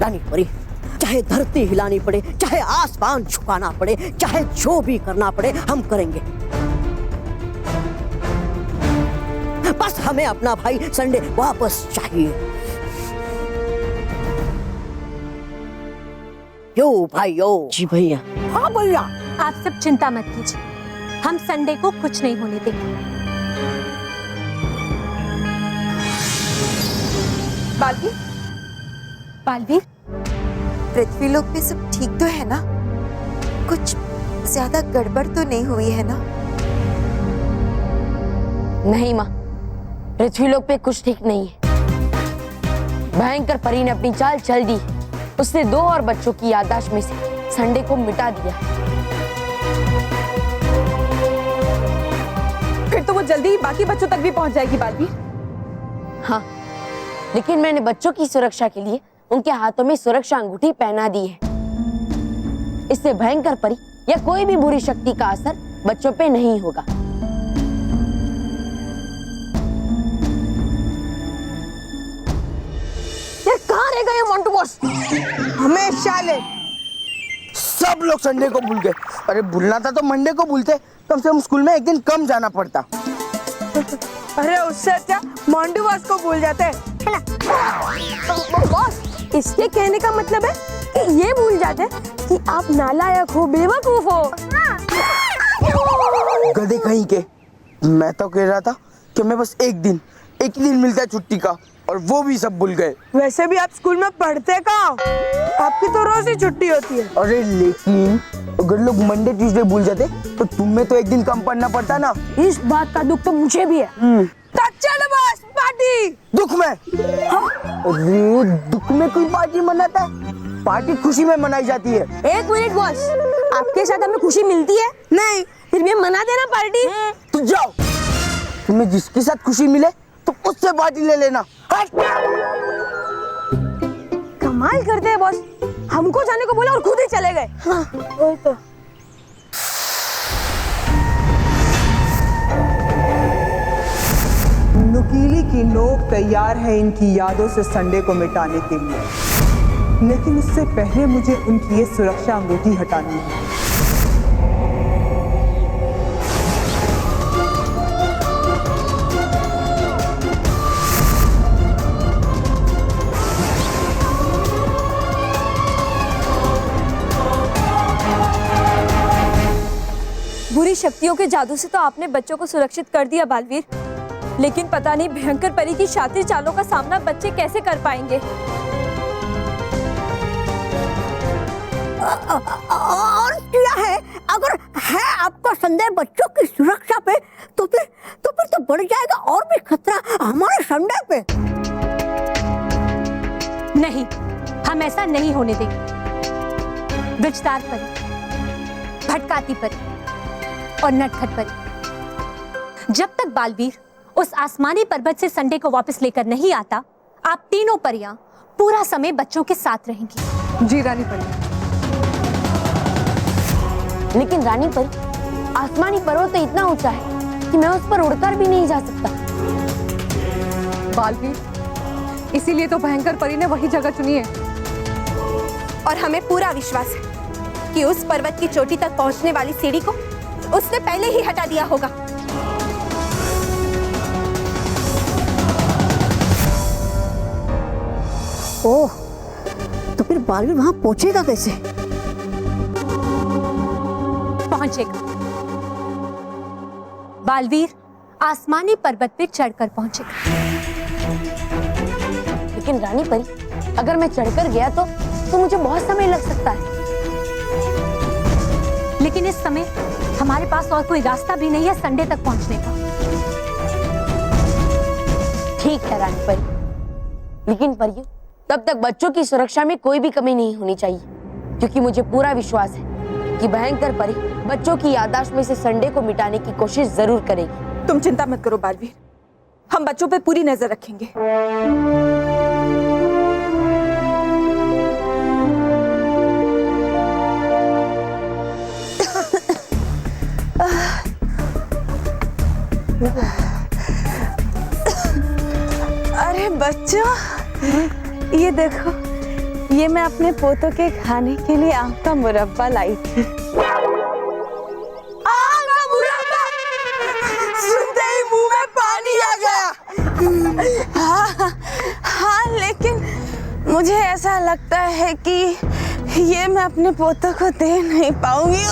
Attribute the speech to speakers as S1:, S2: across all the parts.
S1: रानी परी, चाहे धरती हिलानी पड़े, चाहे आसमान झुकाना पड़े, चाहे जो भी करना पड़े हम करेंगे। बस हमें अपना भाई संडे वापस चाहिए। यो भाई यो। जी भैया।
S2: हाँ भैया।
S3: आप सब चिंता मत कीजिए, हम संडे को कुछ नहीं होने देंगे।
S2: बालवीर,
S3: बालवीर,
S4: पृथ्वी लोक पे सब ठीक तो है ना? कुछ ज्यादा गड़बड़ तो नहीं हुई है ना?
S5: नहीं माँ, पृथ्वी लोक पे कुछ ठीक नहीं है। भयंकर परी ने अपनी चाल चल दी। उसने 2 और बच्चों की याददाश्त में से संडे को मिटा दिया।
S2: फिर तो वो जल्दी ही बाकी बच्चों तक भी पहुंच जाएगी बालवीर।
S5: हाँ, लेकिन मैंने बच्चों की सुरक्षा के लिए उनके हाथों में सुरक्षा अंगूठी पहना दी है। इससे भयंकर परी या कोई भी बुरी शक्ति का असर बच्चों पे नहीं होगा।
S2: ये कहाँ रह गए मोंटू बॉस? हमेशा ले
S6: सब लोग संडे को भूल गए। अरे भूलना था तो मंडे को भूलते, कम से कम स्कूल में एक दिन कम जाना पड़ता।
S2: अरे उससे अच्छा मोंटू बॉस को भूल जाते है ना। बॉस, इसके कहने का मतलब है कि ये भूल जाते कि आप नालायक हो, बेवकूफ हो।
S6: गधे कहीं के। मैं तो कह रहा था कि मैं बस एक ही दिन मिलता है छुट्टी का, और वो भी सब भूल गए।
S2: वैसे भी आप स्कूल में पढ़ते कहाँ? आपकी तो रोज ही छुट्टी होती है।
S6: अरे लेकिन अगर लोग मंडे ट्यूसडे भूल जाते तो तुम्हें तो एक दिन कम पढ़ना पड़ता ना।
S2: इस बात का दुख तो मुझे भी है। तो चलो बॉस, पार्टी।
S6: दुख में? अरे दुख में कोई पार्टी मनाता है? पार्टी खुशी में मनाई जाती है।
S2: 1 मिनट बॉस, आपके साथ हमें खुशी मिलती है? नहीं, फिर भी मना देना पार्टी।
S6: तो जाओ, तुम्हें जिसके साथ खुशी मिले तो उससे पार्टी ले लेना।
S2: कमाल करते हैं बॉस, हमको जाने को बोला और खुद ही चले गए। हाँ, वही तो।
S7: नुकीली की नोक तैयार है इनकी यादों से संडे को मिटाने के लिए, लेकिन उससे पहले मुझे उनकी ये सुरक्षा अंगूठी हटानी है।
S3: बुरी शक्तियों के जादू से तो आपने बच्चों को सुरक्षित कर दिया बालवीर, लेकिन पता नहीं भयंकर परी की शातिर चालों का सामना बच्चे कैसे कर पाएंगे।
S1: और क्या है, अगर है आपका संदेह बच्चों की सुरक्षा पे तो फिर तो बढ़ जाएगा और भी खतरा हमारे संडे पे।
S3: नहीं, हम ऐसा नहीं होने देंगे। विचतार परी, भटकाती परी और नटखट परी, जब तक बालवीर उस आसमानी पर्वत से संडे को वापस लेकर नहीं आता, आप तीनों परियां पूरा समय बच्चों के साथ रहेंगी।
S2: जी रानी परी।
S5: लेकिन रानी परी, आसमानी पर्वत तो इतना ऊंचा है कि मैं उस पर उड़कर भी नहीं जा सकता।
S2: बालवीर, इसीलिए तो भयंकर परी ने वही जगह चुनी है।
S4: और हमें पूरा विश्वास है कि उस पर्वत की चोटी तक पहुंचने वाली सीढ़ी को उसने पहले ही हटा दिया होगा।
S1: ओह, तो फिर बालवीर वहां पहुंचेगा कैसे?
S3: पहुंचेगा। बालवीर आसमानी पर्वत पे चढ़कर पहुंचेगा।
S5: लेकिन रानी परी, अगर मैं चढ़कर गया तो मुझे बहुत समय लग सकता है।
S3: लेकिन इस समय हमारे पास और कोई रास्ता भी नहीं है संडे तक पहुंचने का।
S5: ठीक है रानी परी, लेकिन परियों, तब तक बच्चों की सुरक्षा में कोई भी कमी नहीं होनी चाहिए, क्योंकि मुझे पूरा विश्वास है कि भयंकर परी बच्चों की याददाश्त में से संडे को मिटाने की कोशिश जरूर करेगी।
S2: तुम चिंता मत करो बालवीर, हम बच्चों पे पूरी नजर रखेंगे। अरे बच्चों, ये देखो, ये मैं अपने पोतों के खाने के लिए आम का मुरब्बा लाई थी।
S6: आम का मुरब्बा! सुनते ही मुंह में पानी आ गया।
S2: हाँ, लेकिन मुझे ऐसा लगता है कि ये मैं अपने पोतों को दे नहीं पाऊंगी,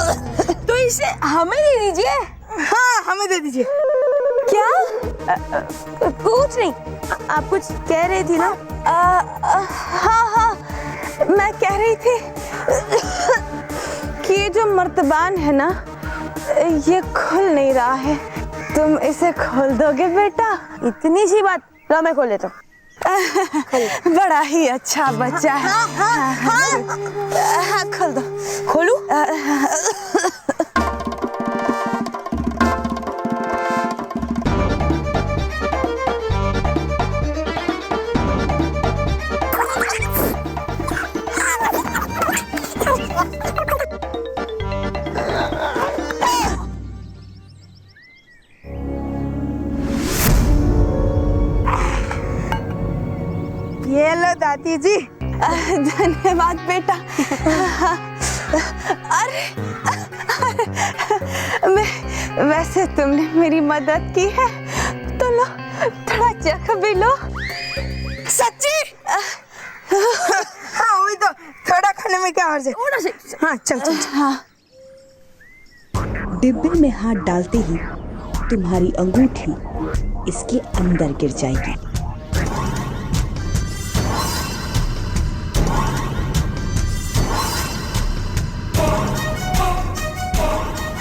S2: तो इसे हमें दे दीजिए।
S6: हाँ, हमें दे दीजिए।
S2: क्या? कुछ नहीं, आप कुछ कह रही थी ना? हाँ, मैं कह रही थी कि ये जो मर्तबान है ना, ये खुल नहीं रहा है। तुम इसे खोल दोगे बेटा?
S5: इतनी सी बात, लो मैं खोल लेता हूँ।
S2: बड़ा ही अच्छा बच्चा है। हाँ, खोल दो।
S5: खोलू?
S6: ये लो दादी जी।
S2: धन्यवाद बेटा। अरे, वैसे तुमने मेरी मदद की है, तो लो थोड़ा चख भी लो।
S6: सच्ची? हाँ, वही तो, थोड़ा खाने में क्या हर्ज है। हाँ, चल।
S2: हाँ।
S8: डिब्बे में हाथ डालते ही तुम्हारी अंगूठी इसके अंदर गिर जाएगी।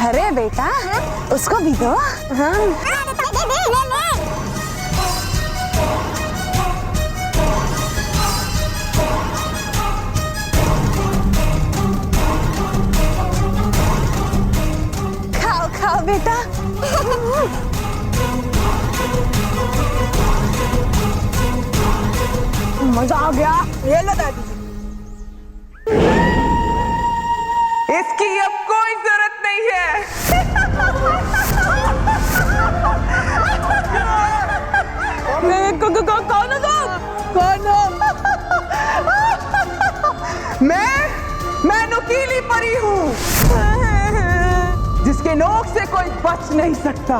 S2: अरे बेटा, उसको भी दो। हाँ। खाओ बेटा।
S6: मजा आ गया। ये लो दादी जी।
S7: इसकी अब कोई जरूरत नहीं है।
S2: कौन हो?
S7: मैं नुकीली परी हूँ, जिसके नोक से कोई बच नहीं सकता।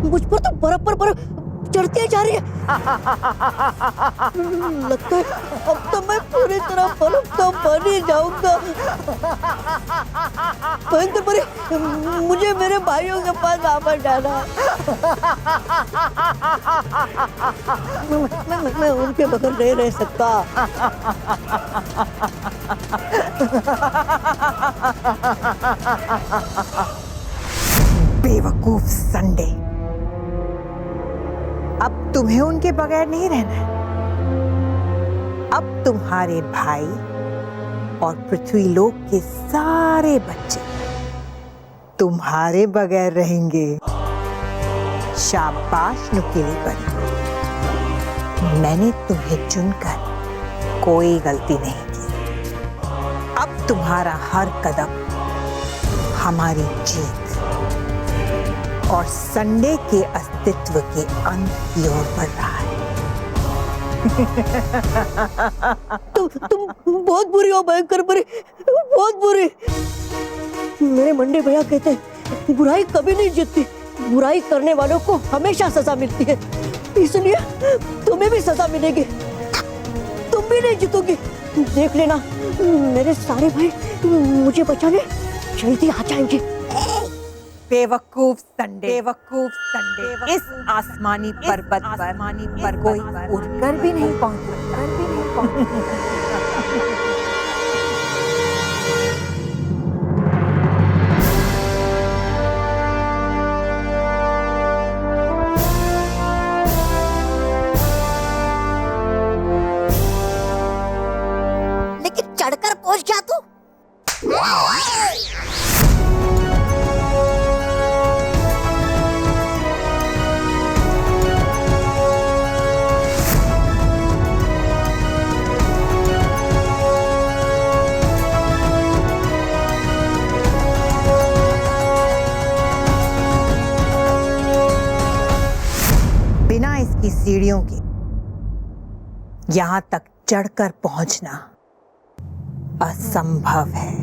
S1: मुझ पर तो बर्फ चढ़ती जा रही है। लगता है अब तो मैं पूरी तरह बर्फ तो बन ही जाऊंगा। भयंकर परी, मुझे मेरे भाइयों के पास वापस जाना है। मैं उनके बगैर नहीं रह सकता।
S9: बेवकूफ संडे, अब तुम्हें उनके बगैर नहीं रहना है। अब तुम्हारे भाई और पृथ्वीलोक के सारे बच्चे तुम्हारे बगैर रहेंगे। शाबाश नुकीली परी, मैंने तुम्हें चुनकर कोई गलती नहीं की। अब तुम्हारा हर कदम हमारी जीत और संडे के अस्तित्व के अंत की ओर बढ़ रहा है।
S1: तुम बहुत बुरी हो भयंकर परी, बहुत बुरी। मेरे मंडे भैया कहते हैं बुराई कभी नहीं जीतती, बुराई करने वालों को हमेशा सजा मिलती है। इसलिए तुम्हें भी सजा मिलेगी, तुम भी नहीं जीतोगी। देख लेना, मेरे सारे भाई मुझे बचाने जल्दी आ जाएंगे।
S9: बेवकूफ संडे, इस आसमानी पर्वत पर कोई उड़कर भी नहीं पहुंच सकता।
S1: लेकिन समझ क्या तू?
S9: बिना इसकी सीढ़ियों के यहां तक चढ़कर पहुंचना असंभव है।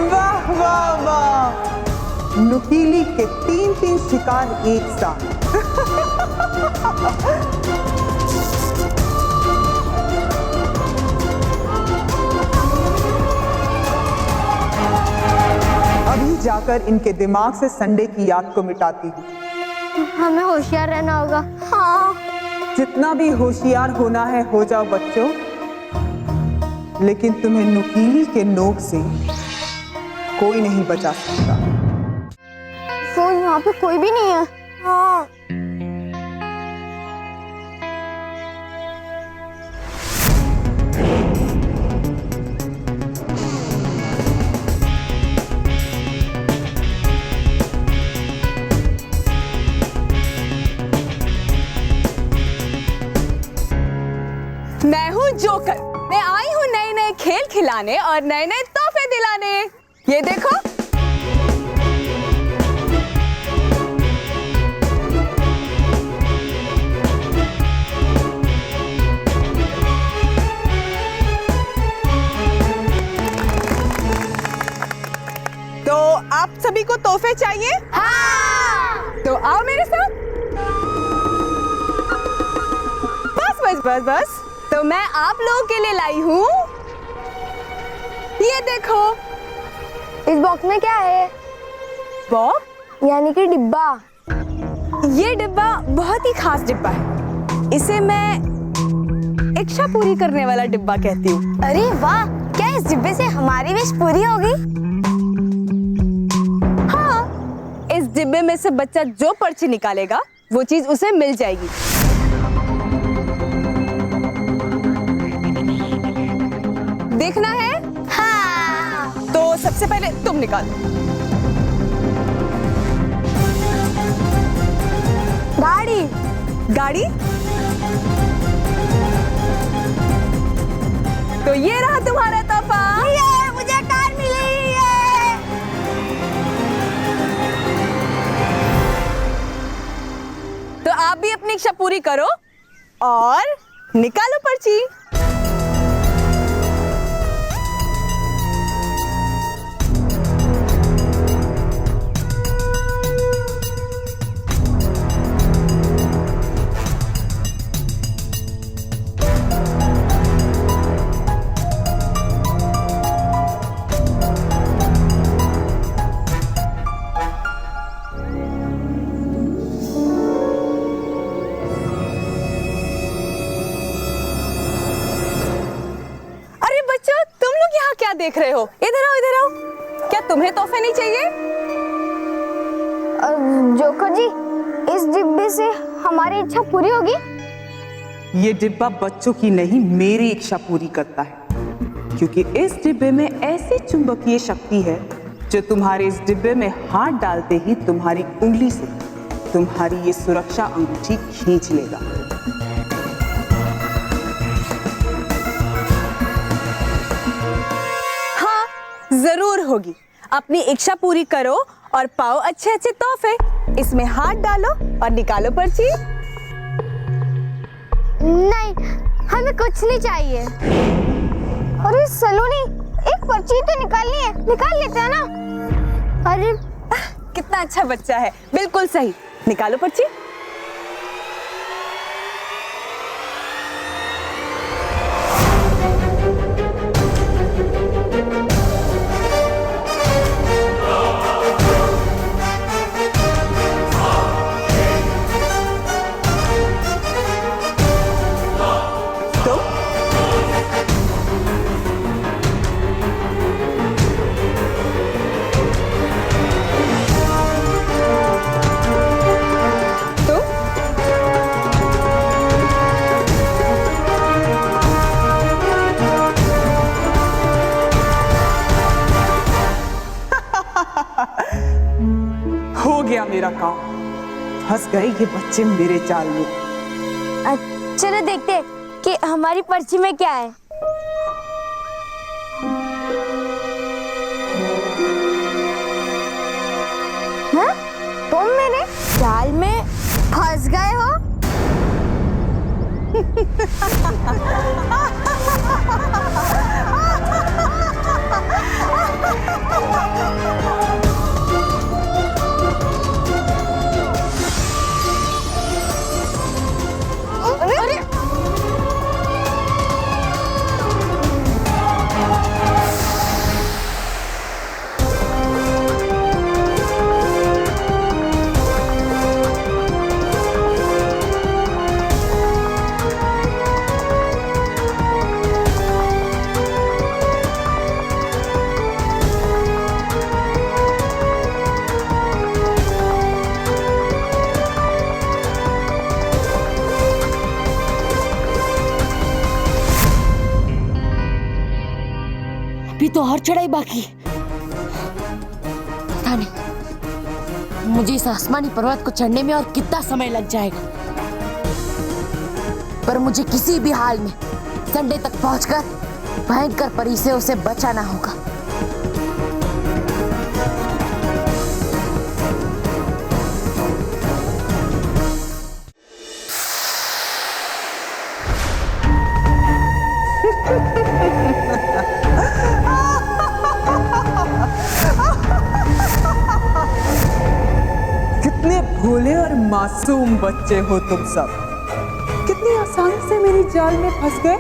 S7: वाह वाह वाह, नुकीली के 3 शिकार एक साथ। अभी जाकर इनके दिमाग से संडे की याद को मिटाती हूँ।
S2: हमें होशियार रहना होगा। हाँ।
S7: जितना भी होशियार होना है हो जाओ बच्चों, लेकिन तुम्हें नुकीली के नोक से कोई नहीं बचा सकता।
S2: तो यहाँ पे कोई भी नहीं है। हाँ।
S4: मैं हूँ जोकर। मैं आई हूँ नए नए खेल खिलाने और नए नए तोहफे दिलाने। ये देखो। तो आप सभी को तोहफे चाहिए? हाँ। तो आओ मेरे साथ। बस बस बस बस। तो मैं आप लोगों के लिए लाई हूँ, ये देखो।
S2: इस बॉक्स में क्या है?
S4: बॉक्स
S2: यानी कि डिब्बा।
S4: ये डिब्बा बहुत ही खास डिब्बा है। इसे मैं इच्छा पूरी करने वाला डिब्बा कहती हूँ।
S2: अरे वाह, क्या इस डिब्बे से हमारी विश पूरी होगी?
S4: हाँ, इस डिब्बे में से बच्चा जो पर्ची निकालेगा वो चीज उसे मिल जाएगी। देखना है?
S2: हाँ।
S4: तो सबसे पहले तुम निकालो।
S2: गाड़ी।
S4: गाड़ी? तो ये रहा तुम्हारा तोहफा।
S2: ये मुझे कार मिली है।
S4: तो आप भी अपनी इच्छा पूरी करो और निकालो पर्ची। क्या देख रहे हो? इधर आओ, इधर आओ। क्या तुम्हें तोहफे नहीं चाहिए?
S2: जोकर जी, इस डिब्बे से हमारी इच्छा पूरी होगी?
S7: ये डिब्बा बच्चों की नहीं, मेरी इच्छा पूरी करता है, क्योंकि इस डिब्बे में ऐसी चुंबकीय शक्ति है जो तुम्हारे इस डिब्बे में हाथ डालते ही तुम्हारी उंगली से तुम्हारी ये सुरक्षा अंगूठी खींच लेगा।
S4: जरूर होगी। अपनी इच्छा पूरी करो और पाओ अच्छे अच्छे तोहफे। इसमें हाथ डालो और निकालो पर्ची।
S2: नहीं, हमें कुछ नहीं चाहिए। अरे सलोनी, एक पर्ची तो निकालनी है, निकाल लेते हैं ना। अरे
S4: कितना अच्छा बच्चा है, बिल्कुल सही। निकालो पर्ची।
S7: मेरा काम। फंस गए ये बच्चे मेरे जाल में।
S5: चलो देखते हैं कि हमारी पर्ची में क्या है। हाँ? तुम मेरे जाल में फंस गए हो? अरे अभी तो और चढ़ाई बाकी है। पता नहीं मुझे इस आसमानी पर्वत को चढ़ने में और कितना समय लग जाएगा, पर मुझे किसी भी हाल में संडे तक पहुंचकर भयंकर परी से उसे बचाना होगा।
S7: कितने भोले और मासूम बच्चे हो तुम सब। कितनी आसानी से मेरी जाल में फंस गए।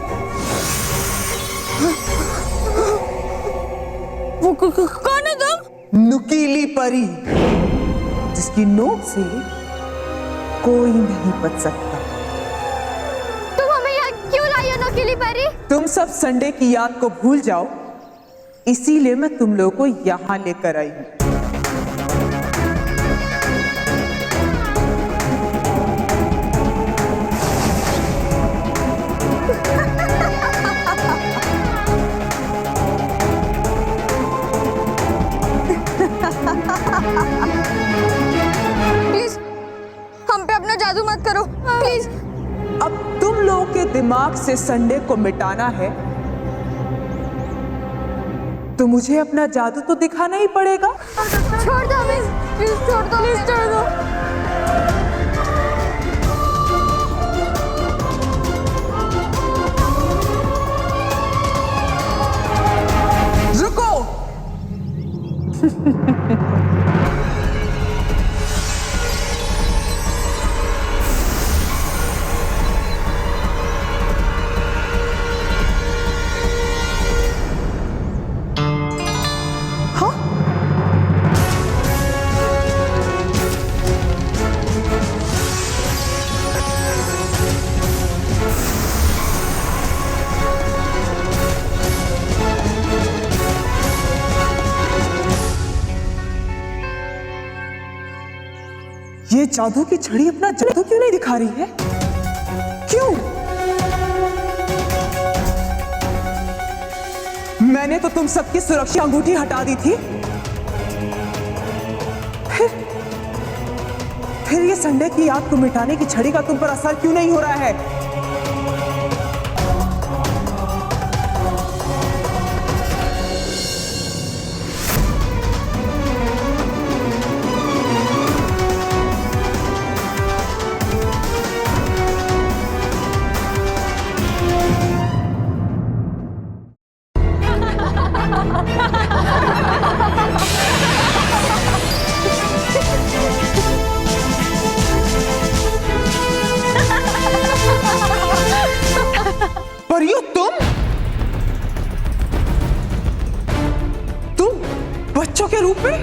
S5: कौन है तुम?
S7: नुकीली परी, जिसकी नोक से कोई नहीं बच सकता।
S5: तुम हमें यहाँ क्यों लाई हो नुकीली परी?
S7: तुम सब संडे की याद को भूल जाओ, इसीलिए मैं तुम लोगों को यहाँ लेकर आई हूँ।
S2: प्लीज हम पे अपना जादू मत करो प्लीज।
S7: अब तुम लोगों के दिमाग से संडे को मिटाना है तो मुझे अपना जादू तो दिखाना ही पड़ेगा।
S2: छोड़ दो हमें, प्लीज छोड़ दो, प्लीज छोड़ दो।
S7: रुको। ये जादू की छड़ी अपना जादू क्यों नहीं दिखा रही है? क्यों? मैंने तो तुम सबकी सुरक्षा अंगूठी हटा दी थी। फिर ये संडे की याद को मिटाने की छड़ी का तुम पर असर क्यों नहीं हो रहा है? परियो, तुम बच्चों के रूप में?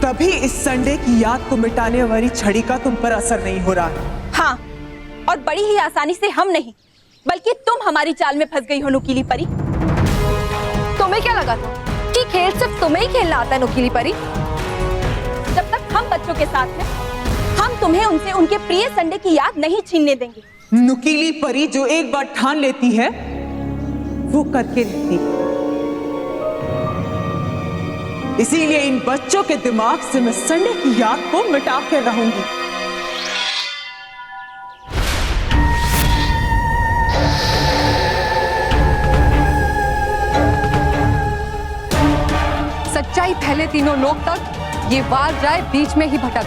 S7: तभी इस संडे की याद को मिटाने वाली छड़ी का तुम पर असर नहीं हो रहा है।
S4: हाँ, और बड़ी ही आसानी से हम नहीं बल्कि तुम हमारी चाल में फंस गई हो नुकीली परी। तुम्हें क्या लगा था कि खेल सिर्फ तुम्हें ही खेलना आता है नुकीली परी? जब तक हम बच्चों के साथ हैं, हम तुम्हें उनसे उनके प्रिय संडे की याद नहीं छीनने देंगे।
S7: नुकीली परी जो एक बार ठान लेती है वो करके रहती है। इसीलिए इन बच्चों के दिमाग से मैं संडे की याद को मिटा कर रहूंगी।
S4: सच्चाई फैले तीनों लोग तक, ये वाल राय बीच में ही भटक।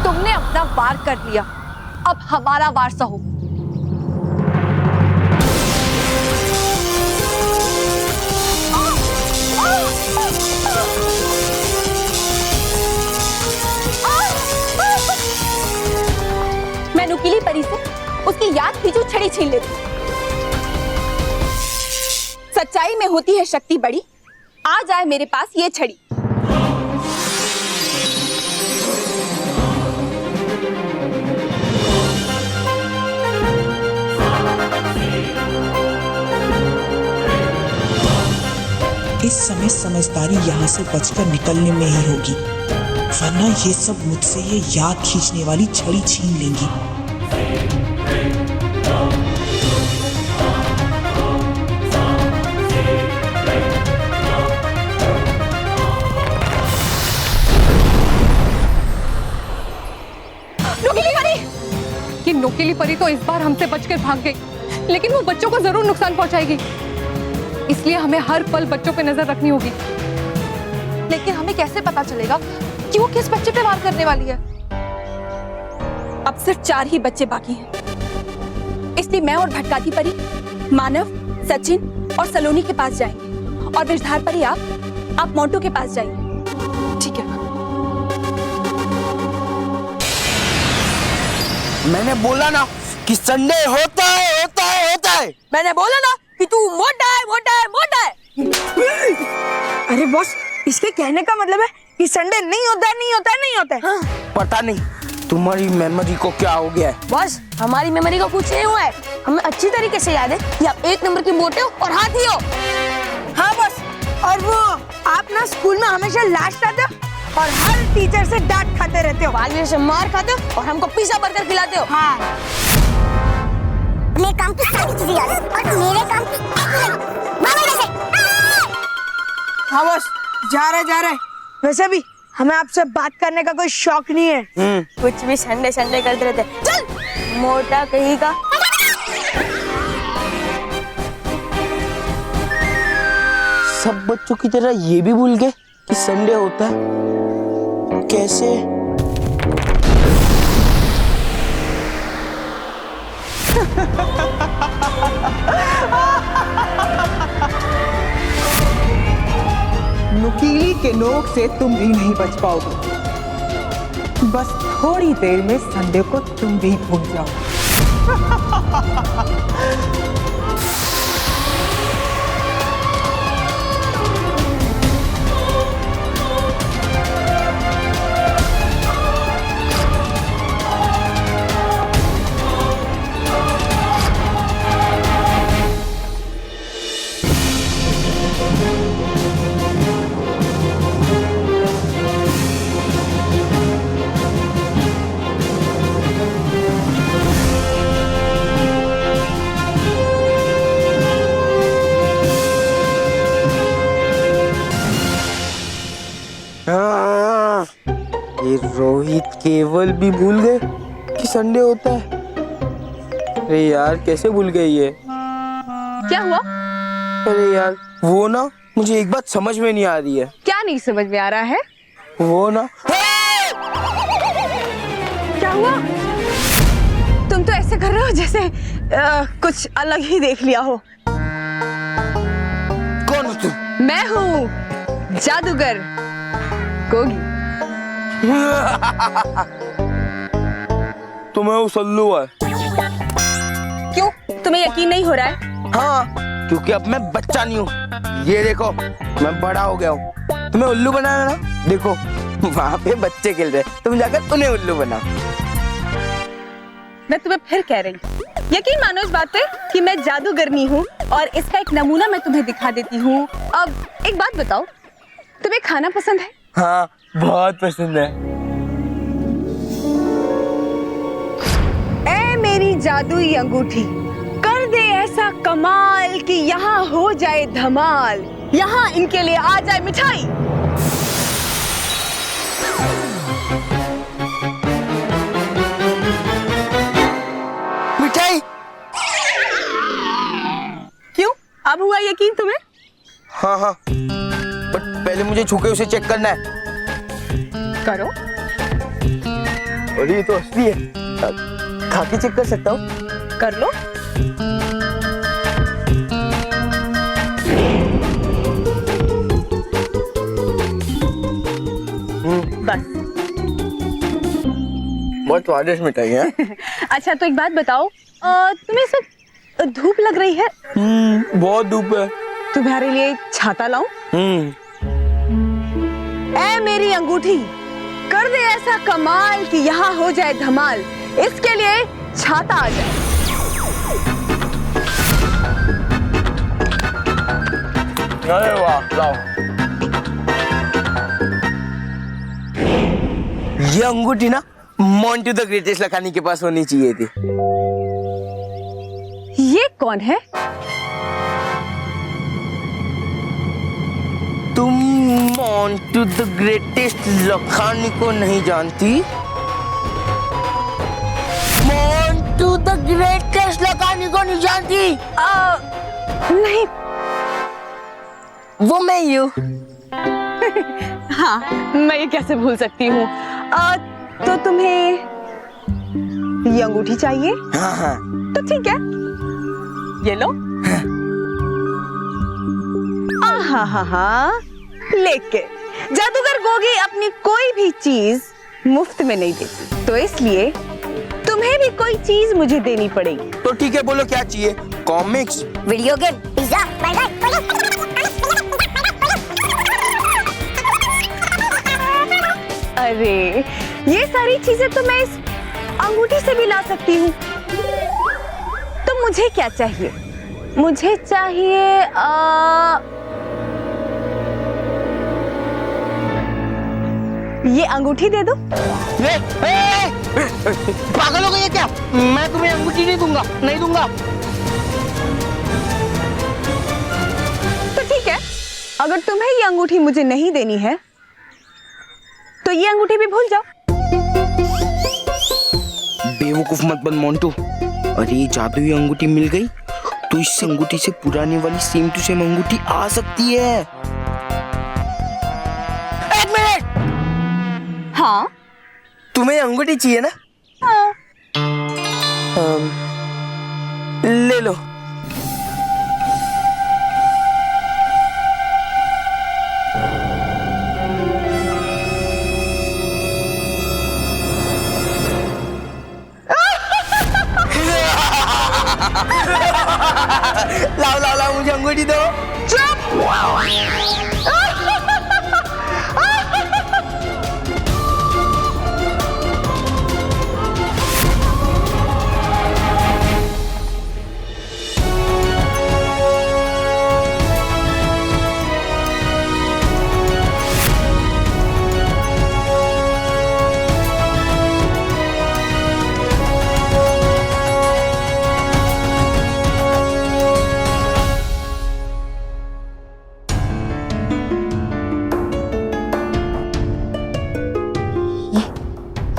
S4: तुमने अपना वार कर लिया, अब हमारा वार सहो। मैं नुकीली परी से उसकी याद की जो छड़ी छीन लेती। सच्चाई में होती है शक्ति बड़ी, आ जाए मेरे पास ये छड़ी।
S10: इस समय समझदारी यहाँ से बचकर निकलने में ही होगी, वरना ये सब मुझसे ये याद खींचने वाली छड़ी छीन लेंगी।
S4: नुकीली परी! ये नुकीली परी तो इस बार हमसे बचकर भाग गई, लेकिन वो बच्चों को जरूर नुकसान पहुंचाएगी। इसलिए हमें हर पल बच्चों पे नजर रखनी होगी। लेकिन हमें कैसे पता चलेगा कि वो किस बच्चे पे वार करने वाली है? अब सिर्फ 4 ही बच्चे बाकी हैं। इसलिए मैं और भटकाती परी मानव, सचिन और सलोनी के पास जाएंगे, और विषधार परी आप मोंटू के पास जाइए। ठीक है?
S6: मैंने बोला ना कि संडे होता है, होता है, होता है।
S2: मैंने बोला ना कि तू मोटा है, मोटा है, मोटा है। अरे बॉस, इसके कहने का मतलब है कि संडे नहीं होता है, नहीं होता है, नहीं होता है। हाँ।
S6: पता नहीं तुम्हारी मेमोरी को क्या हो गया है।
S5: बॉस, हमारी मेमोरी को कुछ नहीं हुआ है, हमें अच्छी तरीके से याद है कि आप 1 नंबर की मोटे हो और हाथी हो।
S2: हाँ बॉस, और वो आप ना स्कूल में हमेशा लास्ट आते हो और हर टीचर से डांट खाते रहते हो,
S5: बालवीर से मार खाते हो और हमको पिज्जा बर्गर खिलाते हो।
S2: हाँ।
S11: अपने काम की सारी चीजें याद है और मेरे काम की
S2: हाँ बॉस, जा रहे। वैसे भी हमें आपसे बात करने का कोई शौक नहीं है।
S5: कुछ भी संडे संडे करते रहते। चल मोटा कहीं का।
S6: सब बच्चों की तरह ये भी भूल गए कि संडे होता है। कैसे?
S7: नुकीली के नोक से तुम भी नहीं बच पाओगे। बस थोड़ी देर में संडे को तुम भी भूल जाओ।
S6: ये रोहित केवल भी भूल गए कि संडे होता है। अरे यार, कैसे भूल गए ये?
S4: क्या हुआ?
S6: अरे यार, वो ना मुझे एक बात समझ में नहीं आ रही है।
S4: क्या नहीं समझ में आ रहा है?
S6: वो ना,
S4: क्या हुआ? तुम तो ऐसे कर रहे हो जैसे कुछ अलग ही देख लिया हो।
S6: कौन हो तुम?
S4: मैं हूँ जादूगर गोगी।
S6: तुम्हें वो सल्लू है।
S4: क्यों, तुम्हें यकीन नहीं हो रहा है?
S6: हाँ, क्योंकि अब मैं बच्चा नहीं हूँ। ये देखो, मैं बड़ा हो गया हूँ। तुम्हें उल्लू बनाना ना, देखो वहाँ पे बच्चे खेल रहे, तुम जाकर उन्हें उल्लू बनाओ।
S4: मैं तुम्हें फिर कह रही हूँ, यकीन मानो इस बात पे कि मैं जादूगरनी हूँ, और इसका एक नमूना मैं तुम्हें दिखा देती हूँ। अब एक बात बताओ, तुम्हें खाना पसंद है?
S6: हाँ, बहुत पसंद है।
S2: जादुई अंगूठी कर दे ऐसा कमाल कि यहाँ हो जाए धमाल, यहाँ इनके लिए आ जाए मिठाई।
S6: मिठाई?
S2: क्यों, अब हुआ यकीन तुम्हें?
S6: हाँ हाँ, बट पहले मुझे छू के उसे चेक करना है।
S2: करो।
S6: और ये तो असली है, खा के चेक कर सकता हूँ?
S2: कर लो। बस।
S6: बहुत स्वादिष्ट मिठाई है।
S2: अच्छा तो एक बात बताओ, तुम्हें सब धूप लग रही है?
S6: बहुत धूप है।
S2: तुम्हारे लिए छाता लाऊं? ऐ मेरी अंगूठी, कर दे ऐसा कमाल कि यहाँ हो जाए धमाल, इसके लिए छाता आ जाए।
S6: अरे वाह, लाओ। ये अंगूठी ना मोंटू द ग्रेटेस्ट लखानी के पास होनी चाहिए थी।
S2: ये कौन है?
S6: तुम मोंटू द ग्रेटेस्ट लखानी को नहीं जानती? मोंटू द ग्रेटेस्ट लखानी को नहीं जानती?
S2: नहीं।
S6: वो मैं ही हूँ।
S2: हाँ, मैं ये कैसे भूल सकती हूँ। तो तुम्हें ये अंगूठी चाहिए?
S6: हाँ हाँ।
S2: तो ठीक है, ये लो। हाँ हाँ हाँ, लेके जादूगर गोगी अपनी कोई भी चीज मुफ्त में नहीं देती, तो इसलिए तुम्हें भी कोई चीज मुझे देनी पड़ेगी।
S6: तो ठीक है, बोलो क्या चाहिए? Comics,
S11: video game, pizza, burger.
S2: अरे ये सारी चीजें तो मैं इस अंगूठी से भी ला सकती हूँ। तो मुझे क्या चाहिए? मुझे चाहिए ये अंगूठी दे दो।
S6: पागल हो गई है क्या? मैं तुम्हें अंगूठी नहीं दूंगा, नहीं दूंगा।
S2: तो ठीक है, अगर तुम्हें ये अंगूठी मुझे नहीं देनी है तो ये अंगूठी भी भूल जाओ।
S6: बेवकूफ मत बन मोंटू। अरे जादुई अंगूठी मिल गई तो इस अंगूठी से पुराने वाली सेम टू सेम अंगूठी आ सकती है। एक मिनट।
S2: हाँ,
S6: तुम्हें अंगूठी चाहिए ना?
S2: हाँ।
S6: ले लो। लाओ लाओ लाओ, मुझे अंगूठी दो।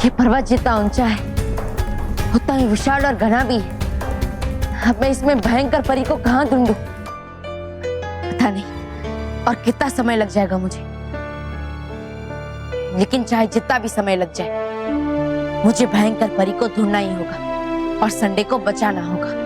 S5: ये पर्वत जितना ऊंचा है उतना ही विशाल और घना भी है। अब मैं इसमें भयंकर परी को कहाँ ढूंढूं? पता नहीं और कितना समय लग जाएगा मुझे, लेकिन चाहे जितना भी समय लग जाए मुझे भयंकर परी को ढूंढना ही होगा और संडे को बचाना होगा।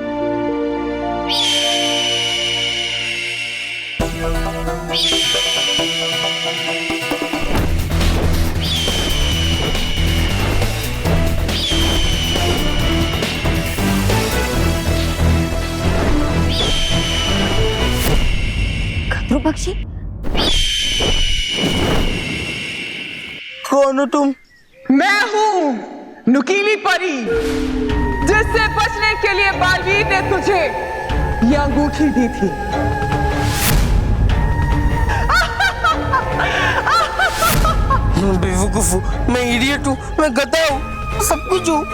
S5: खतरू पक्षी,
S6: कौन हो तुम?
S7: मैं हूँ नुकीली परी, जिससे बचने के लिए बालवीर ने तुझे ये अंगूठी दी थी।
S6: बेवकूफ हूँ, मैं इडियट हूँ, मैं गधा हूँ। सब कुछ हूँ।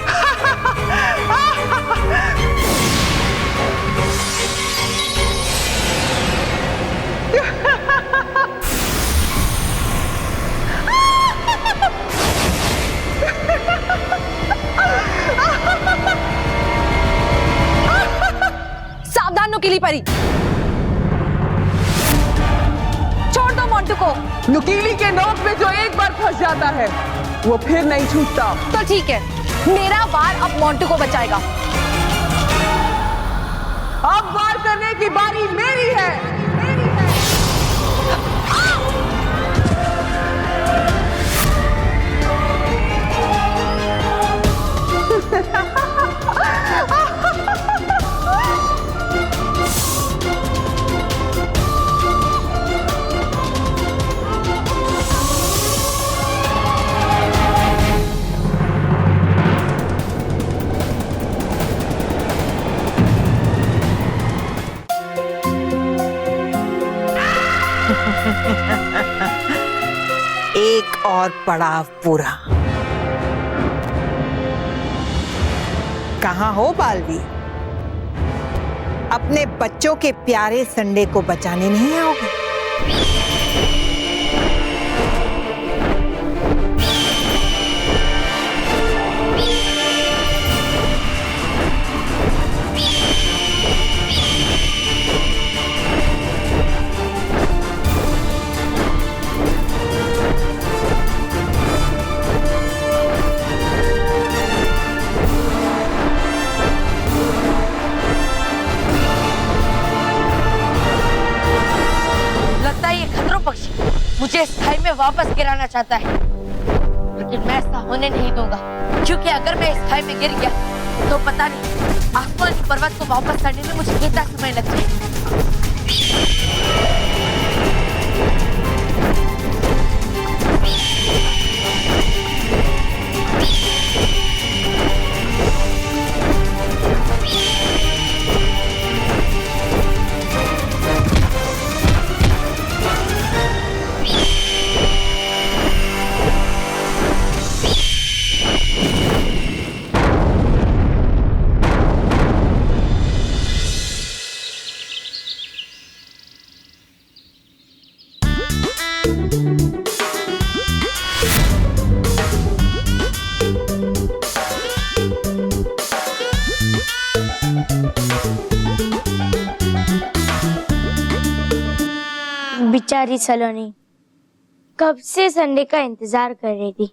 S4: सावधान नुकीली परी, छोड़ दो मोंटू को।
S7: नुकीली के नोक में जो एक बार फंस जाता है वो फिर नहीं छूटता।
S4: तो ठीक है, मेरा वार अब मोंटू को बचाएगा।
S7: अब वार करने की बारी मेरी है।
S9: एक और पड़ाव पूरा। कहाँ हो बालवीर? अपने बच्चों के प्यारे संडे को बचाने नहीं आओगे?
S5: मुझे इस खाई में वापस गिराना चाहता है, लेकिन मैं ऐसा होने नहीं दूंगा, क्योंकि अगर मैं इस खाई में गिर गया तो पता नहीं आसमानी पर्वत को वापस करने में मुझे कितना समय लग जाएगा।
S11: बेचारी सलोनी कब से संडे का इंतजार कर रही थी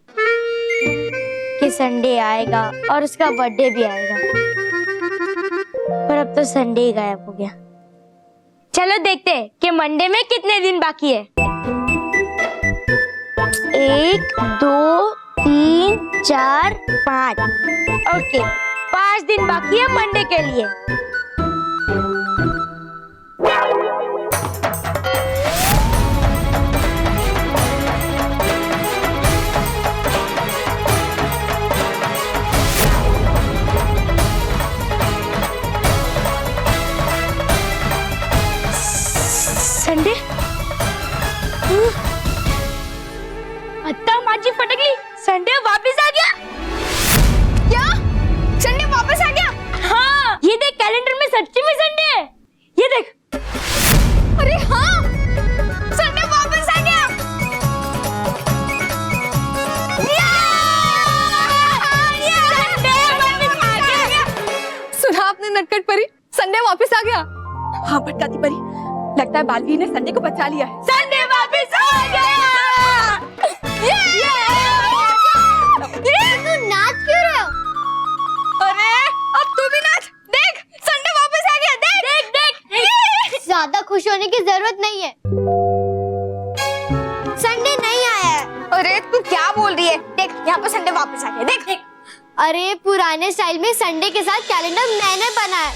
S11: कि संडे आएगा और उसका बर्थडे भी आएगा, पर अब तो संडे ही गायब हो गया। चलो देखते हैं कि मंडे में कितने दिन बाकी है। 1 2 3 4 5। ओके, 5 दिन बाकी है मंडे के लिए। संडे? अत्ता माझी फटकली, संडे वापस आ गया।
S2: क्या? संडे वापस आ गया?
S11: हाँ, ये देख कैलेंडर में सच्ची में संडे है। ये देख।
S2: अरे हाँ, संडे वापस आ गया।
S11: संडे वापस आ गया।
S4: सुना आपने नटखट परी, संडे वापस आ गया। हाँ भटकाती परी, लगता है बालवीर ने संडे को बचा लिया है।
S11: संडे वापस आ गया।
S2: तू नाच क्यों रहे हो? अरे अब तू भी नाच। देख, संडे वापस आ गया। देख देख देख।
S11: ज्यादा खुश होने की जरूरत नहीं है, संडे नहीं आया है।
S2: अरे तू क्या बोल रही है? देख, यहाँ पे संडे वापस आ गया। देख देख।
S11: अरे पुराने स्टाइल में संडे के साथ कैलेंडर मैंने बनाया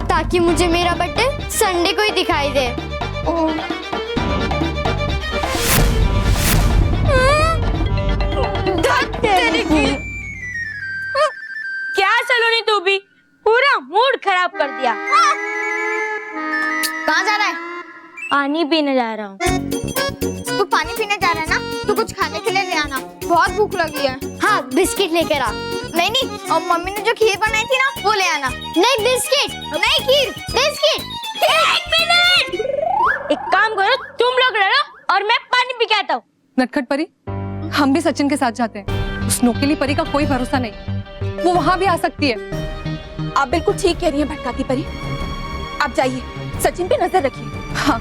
S11: ताकि मुझे मेरा बर्थडे संडे को ही दिखाई दे। क्या सलोनी, तू भी पूरा मूड खराब कर दिया।
S2: कहाँ जा रहा है?
S11: पानी पीने जा रहा हूँ।
S2: तू
S11: तू पानी पीने जा रहा है ना, तू कुछ खाने के लिए ले आना, बहुत भूख लगी है। हाँ बिस्किट लेकर आ। नहीं, और मम्मी ने जो खीर बनाई थी ना वो ले आना। नहीं बिस्किट, नहीं खीर, बिस्किट। 1 मिनट, एक काम करो, तुम लोग लड़ो और मैं पानी पी के आता हूँ।
S4: नटखट परी, हम भी सचिन के साथ जाते हैं। उस नोकीली परी का कोई भरोसा नहीं, वो वहां भी आ सकती है। आप बिल्कुल ठीक कह रही हैं भटकाती परी, आप जाइए, सचिन पे नजर रखिए। हाँ।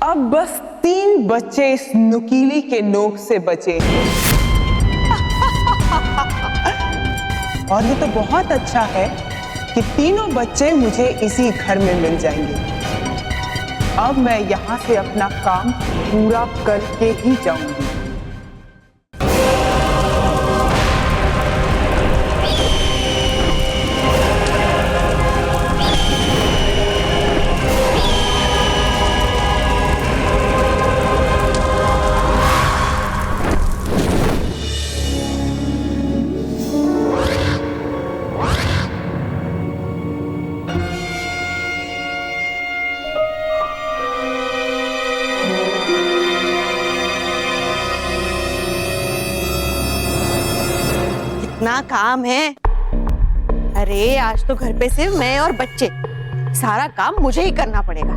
S7: अब बस 3 बच्चे इस नुकीली के नोक से बचे हैं। और ये तो बहुत अच्छा है कि तीनों बच्चे मुझे इसी घर में मिल जाएंगे। अब मैं यहाँ से अपना काम पूरा करके ही जाऊंगी।
S1: इतना काम है। अरे आज तो घर पे सिर्फ मैं और बच्चे, सारा काम मुझे ही करना पड़ेगा।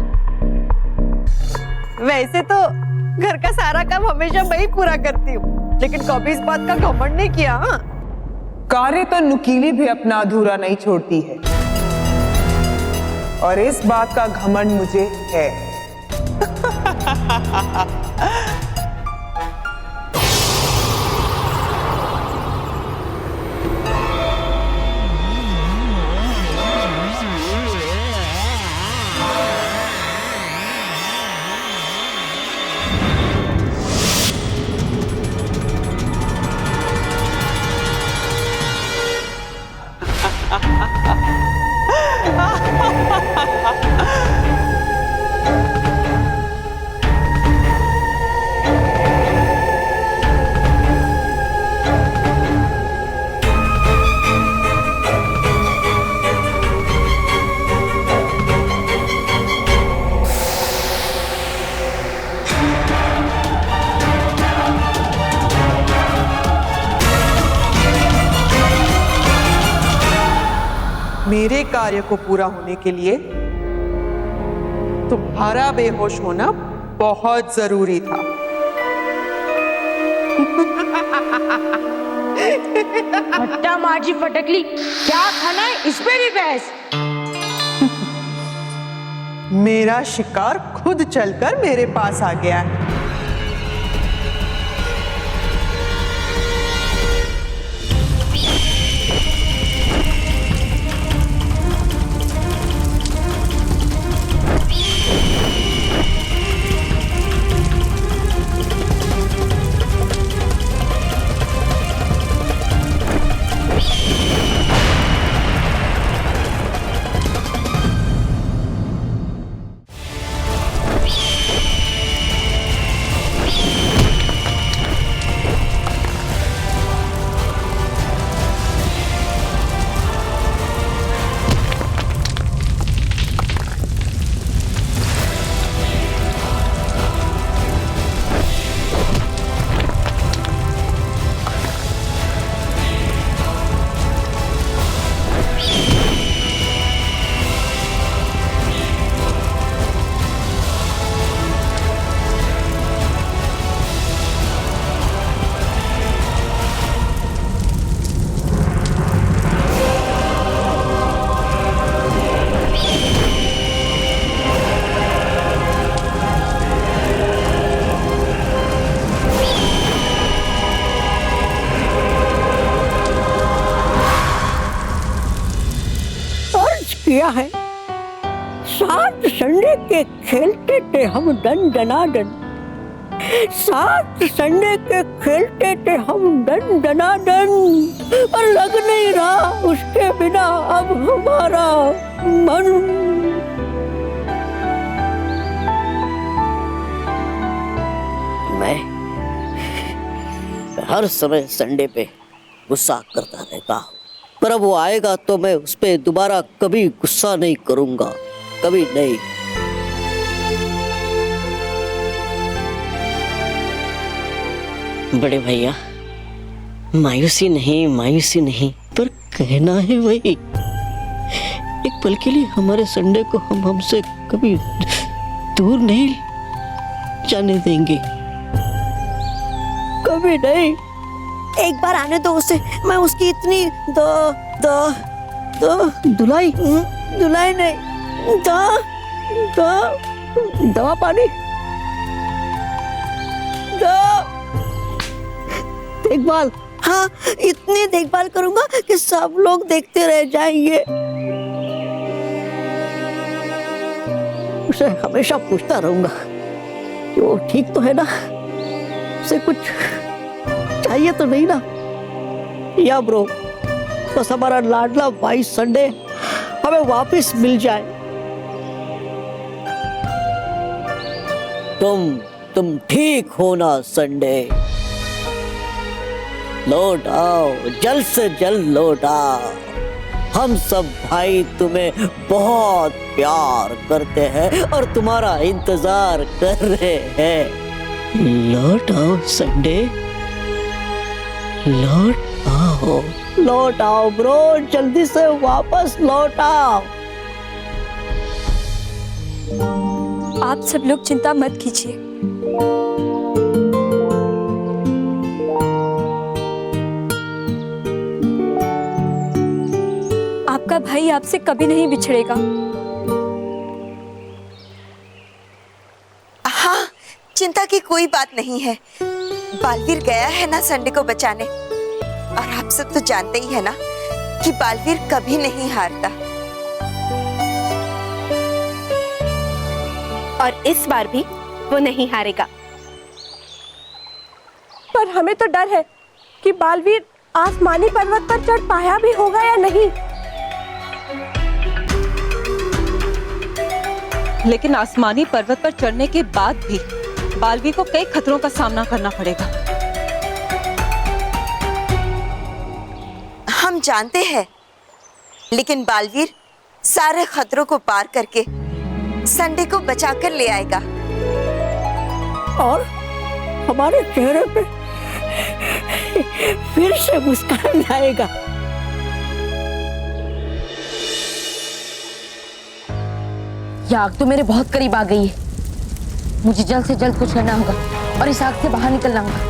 S1: वैसे तो घर का सारा काम हमेशा मैं ही पूरा करती हूँ, लेकिन कभी इस बात का घमंड नहीं किया। हाँ,
S7: कार्य तो नुकीली भी अपना अधूरा नहीं छोड़ती है, और इस बात का घमंड मुझे है।
S12: मेरे कार्य को पूरा होने के लिए तुम्हारा बेहोश होना बहुत जरूरी था।
S5: हट्टा माजी फटकली, क्या खाना है इस पे भी बहस।
S12: मेरा शिकार खुद चलकर मेरे पास आ गया है।
S1: किया है, 7 संडे के खेलते थे हम दन दनादन, साथ संडे के खेलते थे हम डन डनाडन, पर लग नहीं रहा उसके बिना अब हमारा मन। मैं हर समय संडे पे गुस्सा करता रहता हूँ, पर अब वो आएगा तो मैं उस पे दोबारा कभी गुस्सा नहीं करूंगा, कभी नहीं। बड़े भैया, मायूसी नहीं, पर कहना है वही। एक पल के लिए हमारे संडे को हम हमसे कभी दूर नहीं जाने देंगे, कभी नहीं। एक बार आने दो उसे, मैं उसकी इतनी धुलाई नहीं, दवा पानी देखभाल, हाँ इतनी देखभाल करूंगा कि सब लोग देखते रह जाएंगे। उसे हमेशा पूछता रहूंगा कि वो ठीक तो है ना, उसे कुछ चाहिए तो नहीं ना। या ब्रो, बस हमारा लाडला भाई संडे हमें वापस मिल जाए। तुम ठीक हो ना संडे? लौट आओ, जल्द से जल्द लौट आओ। हम सब भाई तुम्हें बहुत प्यार करते हैं और तुम्हारा इंतजार कर रहे हैं। लौट आओ संडे, लौट आओ ब्रो, जल्दी से वापस लौट आओ।
S2: आप सब लोग चिंता मत कीजिए, आपका भाई आपसे कभी नहीं बिछड़ेगा।
S13: हाँ, चिंता की कोई बात नहीं है। बालवीर गया है ना संडे को बचाने, और आप सब तो जानते ही है ना कि बालवीर कभी नहीं हारता।
S4: और इस बार भी वो नहीं हारेगा।
S2: पर हमें तो डर है कि बालवीर आसमानी पर्वत पर चढ़ पाया भी होगा या नहीं।
S14: लेकिन आसमानी पर्वत पर चढ़ने के बाद भी बालवीर को कई खतरों का सामना करना पड़ेगा।
S13: हम जानते हैं, लेकिन बालवीर सारे खतरों को पार करके संडे को बचाकर ले आएगा।
S1: और हमारे चेहरे पे फिर से मुस्कान आएगा।
S5: ये आग तो मेरे बहुत करीब आ गई है। मुझे जल्द से जल्द कुछ करना होगा और इस आग से बाहर निकलना होगा।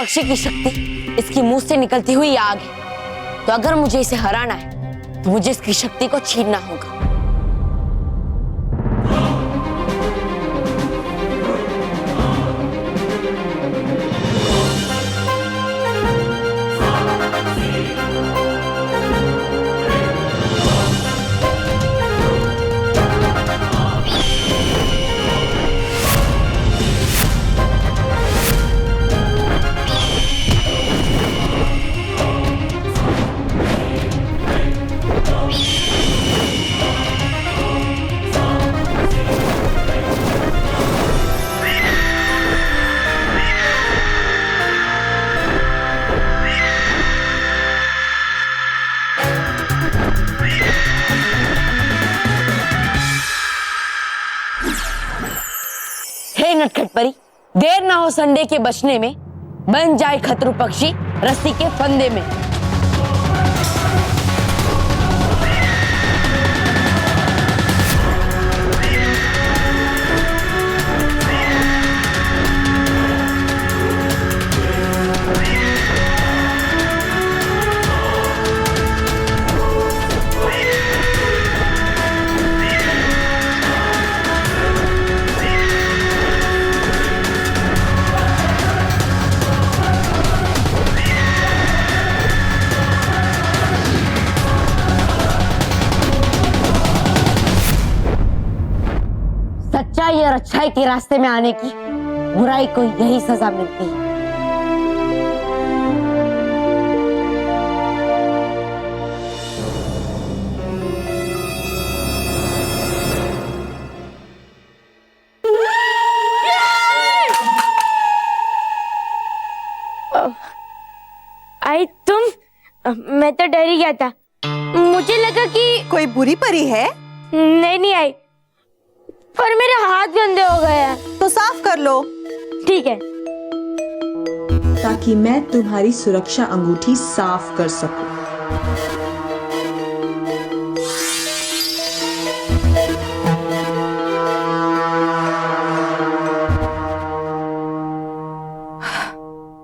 S5: पक्षी की शक्ति इसकी मुंह से निकलती हुई आग है, तो अगर मुझे इसे हराना है तो मुझे इसकी शक्ति को छीनना होगा। हे नटखट परी, देर ना हो संडे के बचने में, बन जाए खतरू पक्षी रस्सी के फंदे में। सच्चाई और अच्छाई के रास्ते में आने की बुराई को यही सजा मिलती है।
S11: आई तुम? मैं तो डर ही गया था, मुझे लगा कि
S12: कोई बुरी परी है।
S11: नहीं आई, पर मेरे हाथ गंदे हो गए हैं।
S12: तो साफ कर लो।
S11: ठीक है।
S8: ताकि मैं तुम्हारी सुरक्षा अंगूठी साफ कर सकूं।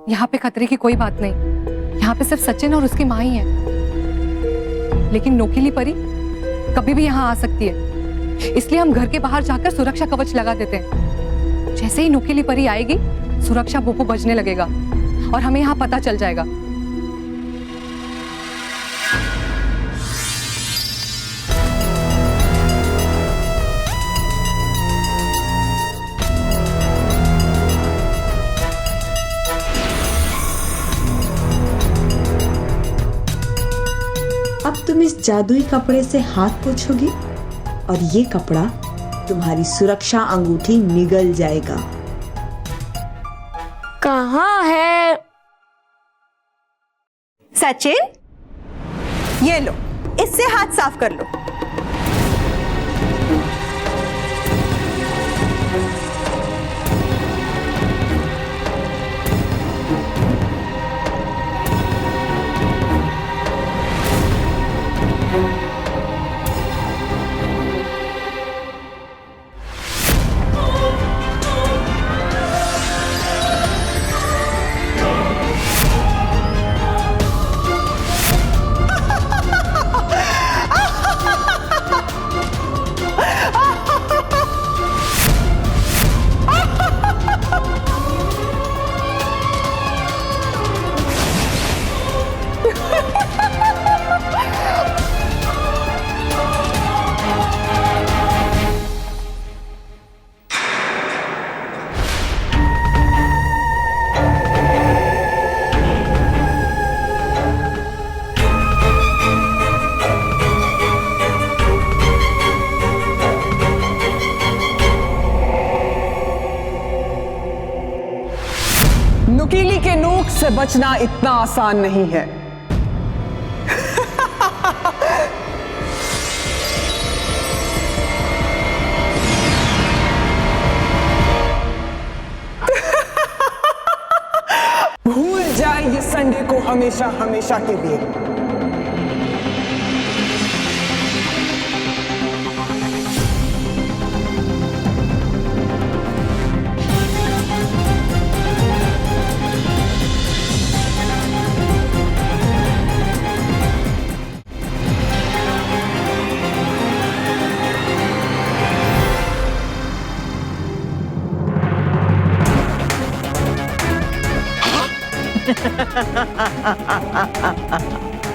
S3: यहाँ पे खतरे की कोई बात नहीं, यहाँ पे सिर्फ सचिन और उसकी माँ ही है। लेकिन नोकीली परी कभी भी यहाँ आ सकती है, इसलिए हम घर के बाहर जाकर सुरक्षा कवच लगा देते हैं। जैसे ही नोकीली परी आएगी, सुरक्षा बोपो बजने लगेगा और हमें यहाँ पता चल जाएगा।
S8: अब तुम इस जादुई कपड़े से हाथ पोंछोगी और ये कपड़ा तुम्हारी सुरक्षा अंगूठी निगल जाएगा।
S11: कहाँ है?
S12: सचिन, ये लो, इससे हाथ साफ कर लो।
S7: नुकीली के नोक से बचना इतना आसान नहीं है। भूल जाए ये संडे को हमेशा हमेशा के लिए।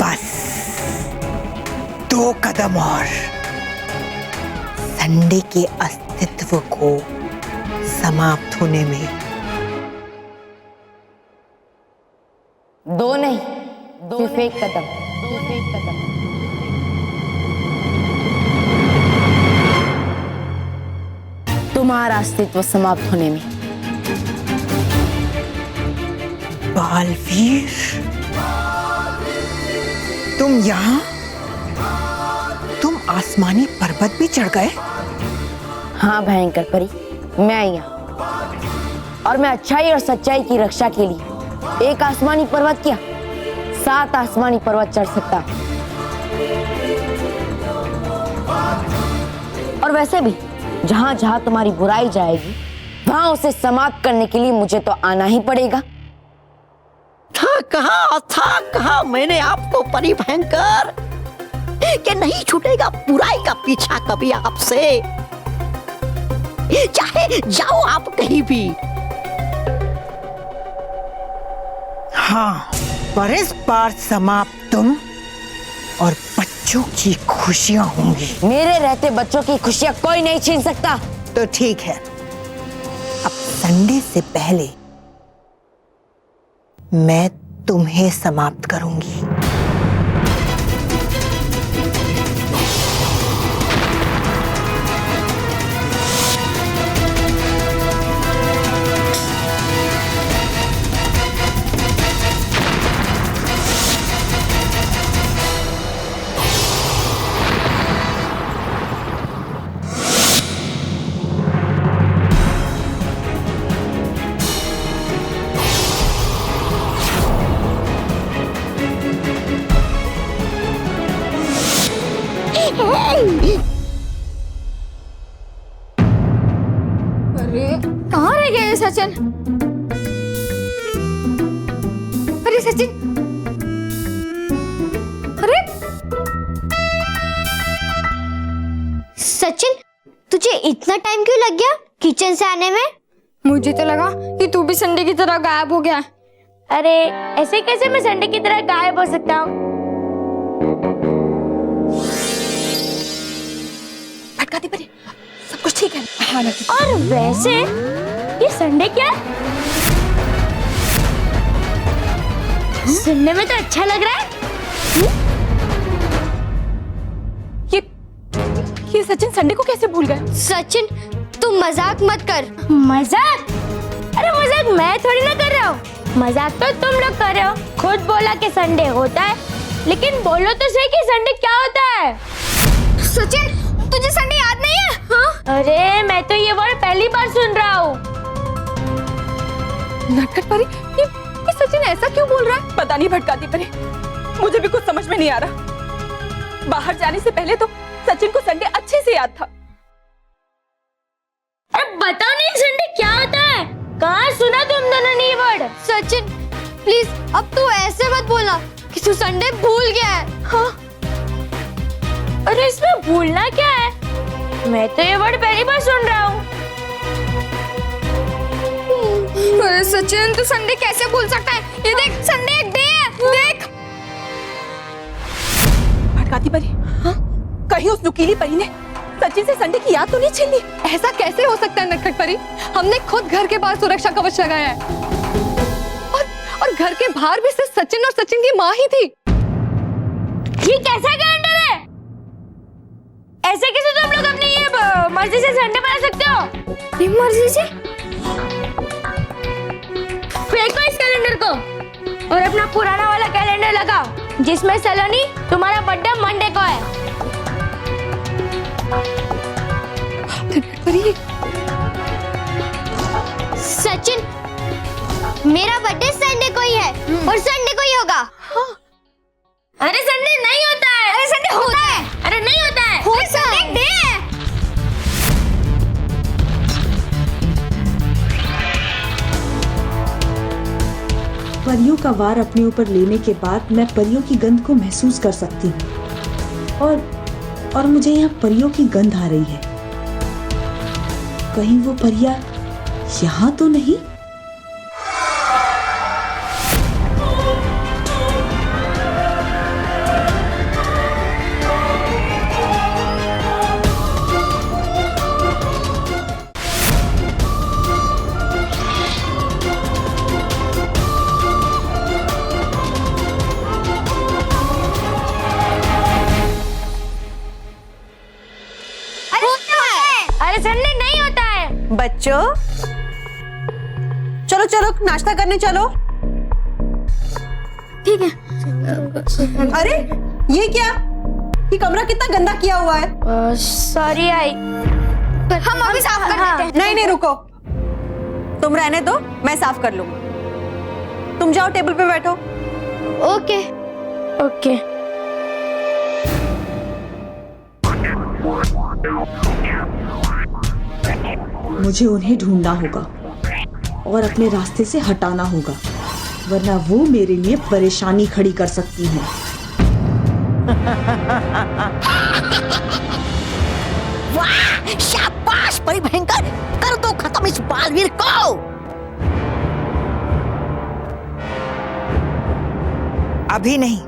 S9: बस 2 कदम और संडे के अस्तित्व को समाप्त होने में।
S5: 2 नहीं, सिर्फ 1 कदम, सिर्फ 1 कदम। तुम्हारा अस्तित्व समाप्त होने में।
S9: बालवीर, तुम यहाँ? तुम आसमानी पर्वत भी चढ़ गए?
S5: हाँ भयंकर परी, मैं आई यहाँ और मैं अच्छाई और सच्चाई की रक्षा के लिए एक आसमानी पर्वत क्या 7 आसमानी पर्वत चढ़ सकता। और वैसे भी जहां जहां तुम्हारी बुराई जाएगी वहां उसे समाप्त करने के लिए मुझे तो आना ही पड़ेगा।
S1: था कहा मैंने आपको परी भयंकर कि नहीं छूटेगा बुराई का पीछा कभी आपसे, चाहे जाओ आप कहीं भी।
S9: हाँ, पर इस बार समाप्त तुम और बच्चों की खुशियां होंगी।
S5: मेरे रहते बच्चों की खुशियां कोई नहीं छीन सकता।
S9: तो ठीक है, अब संडे से पहले मैं तुम्हें समाप्त करूंगी।
S11: अरे कहाँ रह गए सचिन? अरे सचिन, अरे सचिन, तुझे इतना टाइम क्यों लग गया किचन से आने में? मुझे तो लगा कि तू भी संडे की तरह गायब हो गया। अरे ऐसे कैसे मैं संडे की तरह गायब हो सकता हूँ?
S4: भटकाती परी, सब कुछ ठीक है? हाँ नटी।
S11: और वैसे ये संडे क्या है? सुनने में तो अच्छा लग रहा है।
S4: ये सचिन संडे को कैसे भूल गए?
S11: सचिन, तुम मजाक मत कर। मजाक? अरे मजाक मैं थोड़ी ना कर रहा हूँ, मजाक तो तुम लोग कर रहे हो। खुद बोला कि संडे होता है, लेकिन बोलो तो सही कि संडे क्या होता है। सचिन, तुझे संडे याद नहीं है? हाँ? अरे मैं तो ये वर्ड पहली बार सुन रहा हूँ।
S4: नटखट परी, ये सचिन ऐसा क्यों बोल रहा है? पता नहीं भटकाती परी, मुझे भी कुछ समझ में नहीं आ रहा। बाहर जाने से पहले तो सचिन को संडे अच्छे से याद था।
S11: अरे बताओ नहीं संडे क्या होता है? कहाँ सुना तुम दोनों ने ये वर्ड? सचिन प्लीज अब तू ऐसे मत बोलना कि तू संडे भूल गया है। हाँ? अरे इसमें भूलना क्या है? मैं तो ये वर्ड पहली बार सुन रहा हूँ। अरे सचिन, तू संडे कैसे भूल सकता है? ये देख, संडे एक डे है, देख।
S4: भटकाती परी, हाँ? कहीं उस नुकीली परी ने सचिन से संडे की याद तो नहीं छीन ली?
S2: ऐसा कैसे हो सकता है नटखट परी? हमने खुद घर के बाहर सुरक्षा कवच लगाया है और घर के बाहर भी सिर्फ सचिन और सचिन की माँ ही थी।
S11: ये कैसा कैलेंडर है? ऐसे कैसे तुम लोग अपनी ये मर्जी से संडे बना सकते हो? अपनी मर्जी से? फेंको इस कैलेंडर को और अपना पुराना वाला कैलेंडर लगाओ जिसमें सलोनी तुम्हारा बर्थडे मंडे को है। सचिन, मेरा बर्थडे संडे को ही है और संडे को ही होगा। हाँ। अरे संडे नहीं होता है। अरे संडे होता है। अरे नहीं होता है। संडे डे है।
S8: परियों का वार अपने ऊपर लेने के बाद मैं परियों की गंध को महसूस कर सकती हूँ और मुझे यहाँ परियों की गंध आ रही है। कहीं वो परियां यहाँ तो नहीं?
S11: नहीं होता है।
S9: बच्चों चलो चलो नाश्ता करने चलो।
S11: ठीक है।
S9: अरे ये क्या, ये कमरा कितना गंदा किया हुआ है।
S11: सॉरी आई, हम अभी साफ कर देते हैं।
S9: नहीं नहीं रुको, तुम रहने दो, मैं साफ कर लूंगी। तुम जाओ टेबल पे बैठो।
S11: Okay okay.
S8: मुझे उन्हें ढूंढना होगा और अपने रास्ते से हटाना होगा, वरना वो मेरे लिए परेशानी खड़ी कर सकती हैं।
S1: वाह, शाबाश परी भयंकर, कर दो खत्म इस बालवीर को।
S9: अभी नहीं,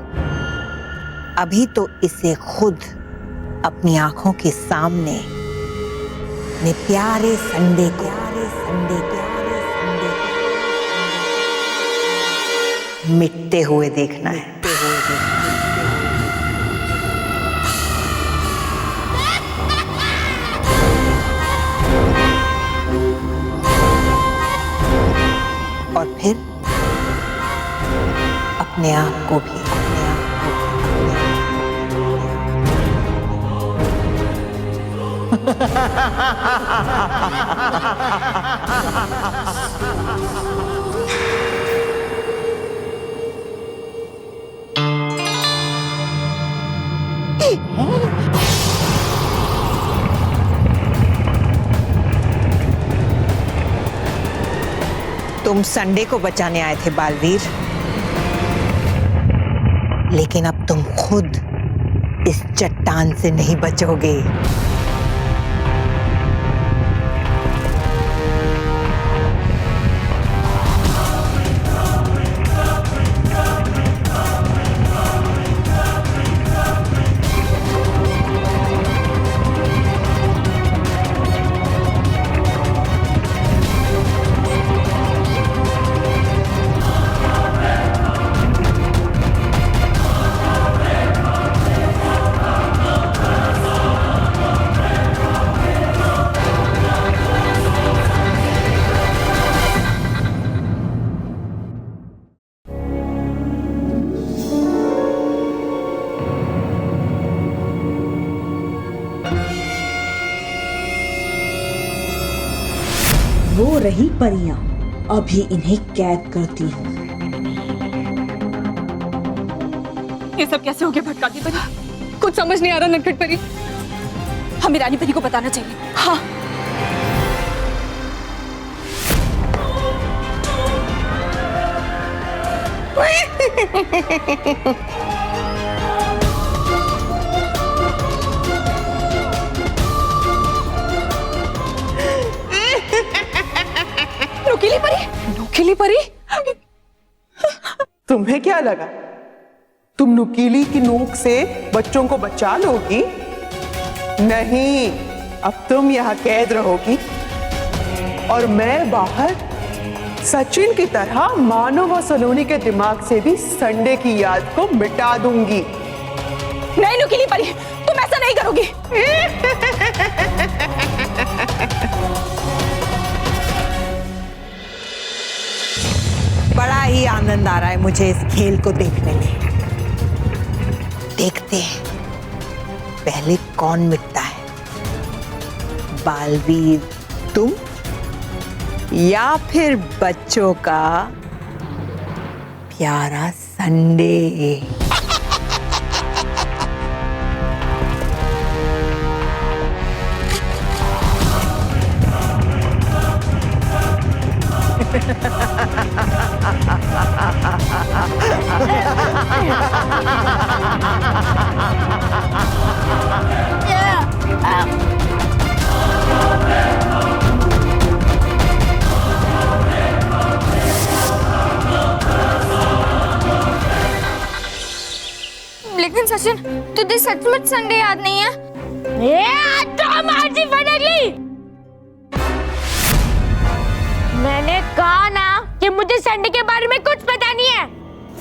S9: अभी तो इसे खुद अपनी आंखों के सामने अपने प्यारे संडे को मिटते हुए देखना है। और फिर अपने आप को भी। तुम संडे को बचाने आए थे बालवीर, लेकिन अब तुम खुद इस चट्टान से नहीं बचोगे।
S8: वो रही परियां, अभी इन्हें कैद करती हूँ।
S4: ये सब कैसे हो गया भटकाती परी? कुछ समझ नहीं आ रहा नटखट परी। हमें रानी परी को बताना चाहिए। हाँ नुकीली परी, नुकीली परी।
S12: तुम्हें क्या लगा तुम नुकीली की नोक से बच्चों को बचा लोगी? नहीं, अब तुम यहाँ कैद रहोगी और मैं बाहर सचिन की तरह मानो व सलोनी के दिमाग से भी संडे की याद को मिटा दूंगी।
S4: नहीं नुकीली परी, तुम ऐसा नहीं करोगी।
S9: बड़ा ही आनंद आ रहा है मुझे इस खेल को देखने में। देखते हैं पहले कौन मिटता है, बालवीर तुम या फिर बच्चों का प्यारा संडे।
S11: लेकिन सचिन, तुझे सचमुच संडे याद नहीं है? मैंने कहा ना कि मुझे संडे के बारे में कुछ पता नहीं है।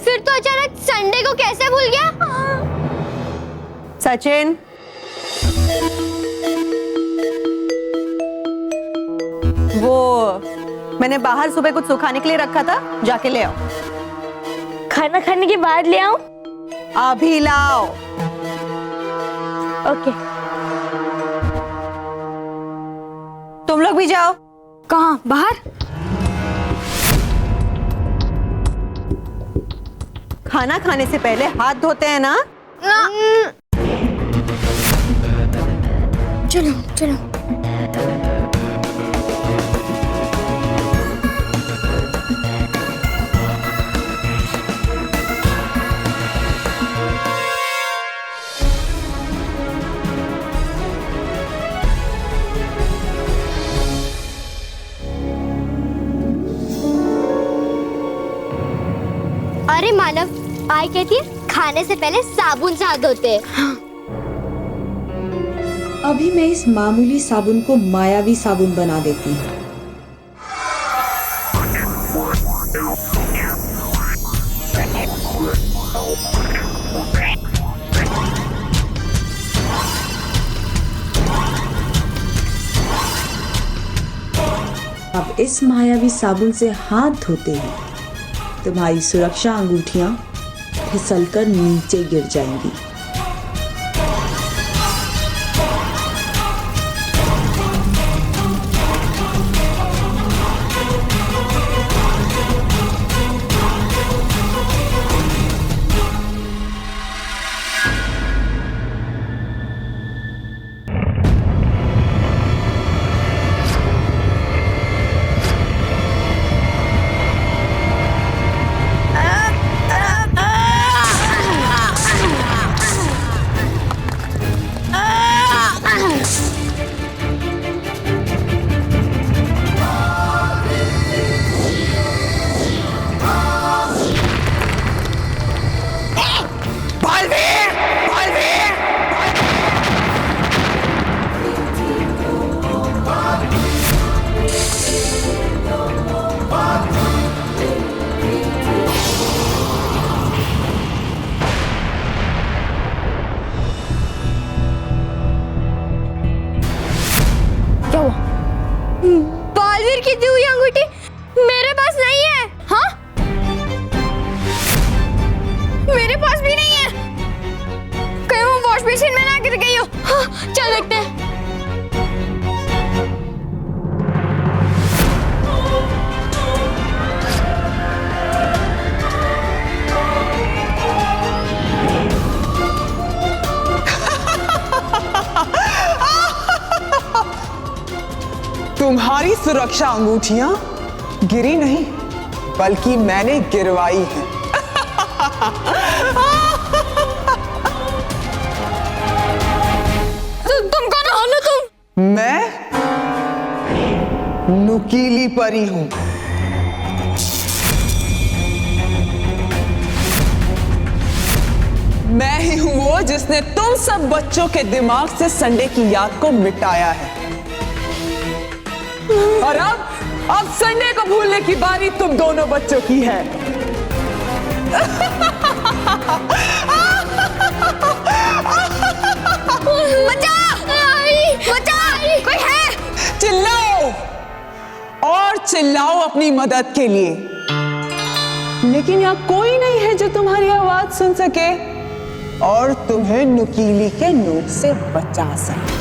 S11: फिर तो अचानक संडे को कैसे भूल गया?
S9: सचिन,
S4: वो मैंने बाहर सुबह कुछ सुखाने के लिए रखा था, जाके ले आओ।
S11: खाना खाने के बाद ले आऊं?
S4: अभी लाओ।
S11: ओके।
S4: तुम लोग भी जाओ।
S2: कहाँ? बाहर?
S4: खाना खाने से पहले हाथ धोते हैं ना?
S11: चलो चलो।
S15: अरे मानव, आई कहती है खाने से पहले साबुन से हाथ धोते हैं।
S8: अभी मैं इस मामूली साबुन को मायावी साबुन बना देती हूँ। अब इस मायावी साबुन से हाथ धोते ही तुम्हारी सुरक्षा अंगूठियां फिसलकर नीचे गिर जाएंगी।
S15: बालवीर की दी हुई अंगूठी मेरे पास नहीं है। हाँ, मेरे पास भी नहीं है। कहीं वो वॉश बेसिन में ना गिर गई हो। हाँ, चल देखते हैं।
S12: तुम्हारी सुरक्षा अंगूठियां गिरी नहीं, बल्कि मैंने गिरवाई है।
S15: तुम कौन हो ना तुम?
S12: मैं नुकीली परी हूं। मैं ही हूं वो जिसने तुम सब बच्चों के दिमाग से संडे की याद को मिटाया है। और अब संडे को भूलने की बारी तुम दोनों बच्चों की है।
S15: बचाओ! बचाओ! कोई है?
S12: चिल्लाओ और चिल्लाओ अपनी मदद के लिए, लेकिन यहाँ कोई नहीं है जो तुम्हारी आवाज सुन सके और तुम्हें नुकीली के नोक से बचा सके।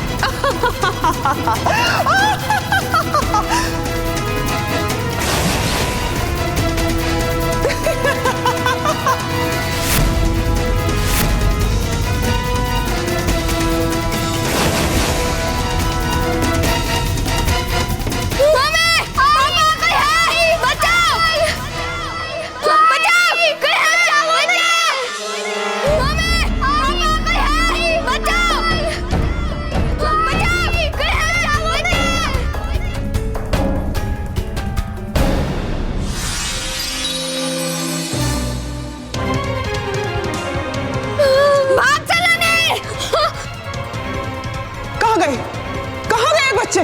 S12: कहाँ गए बच्चे?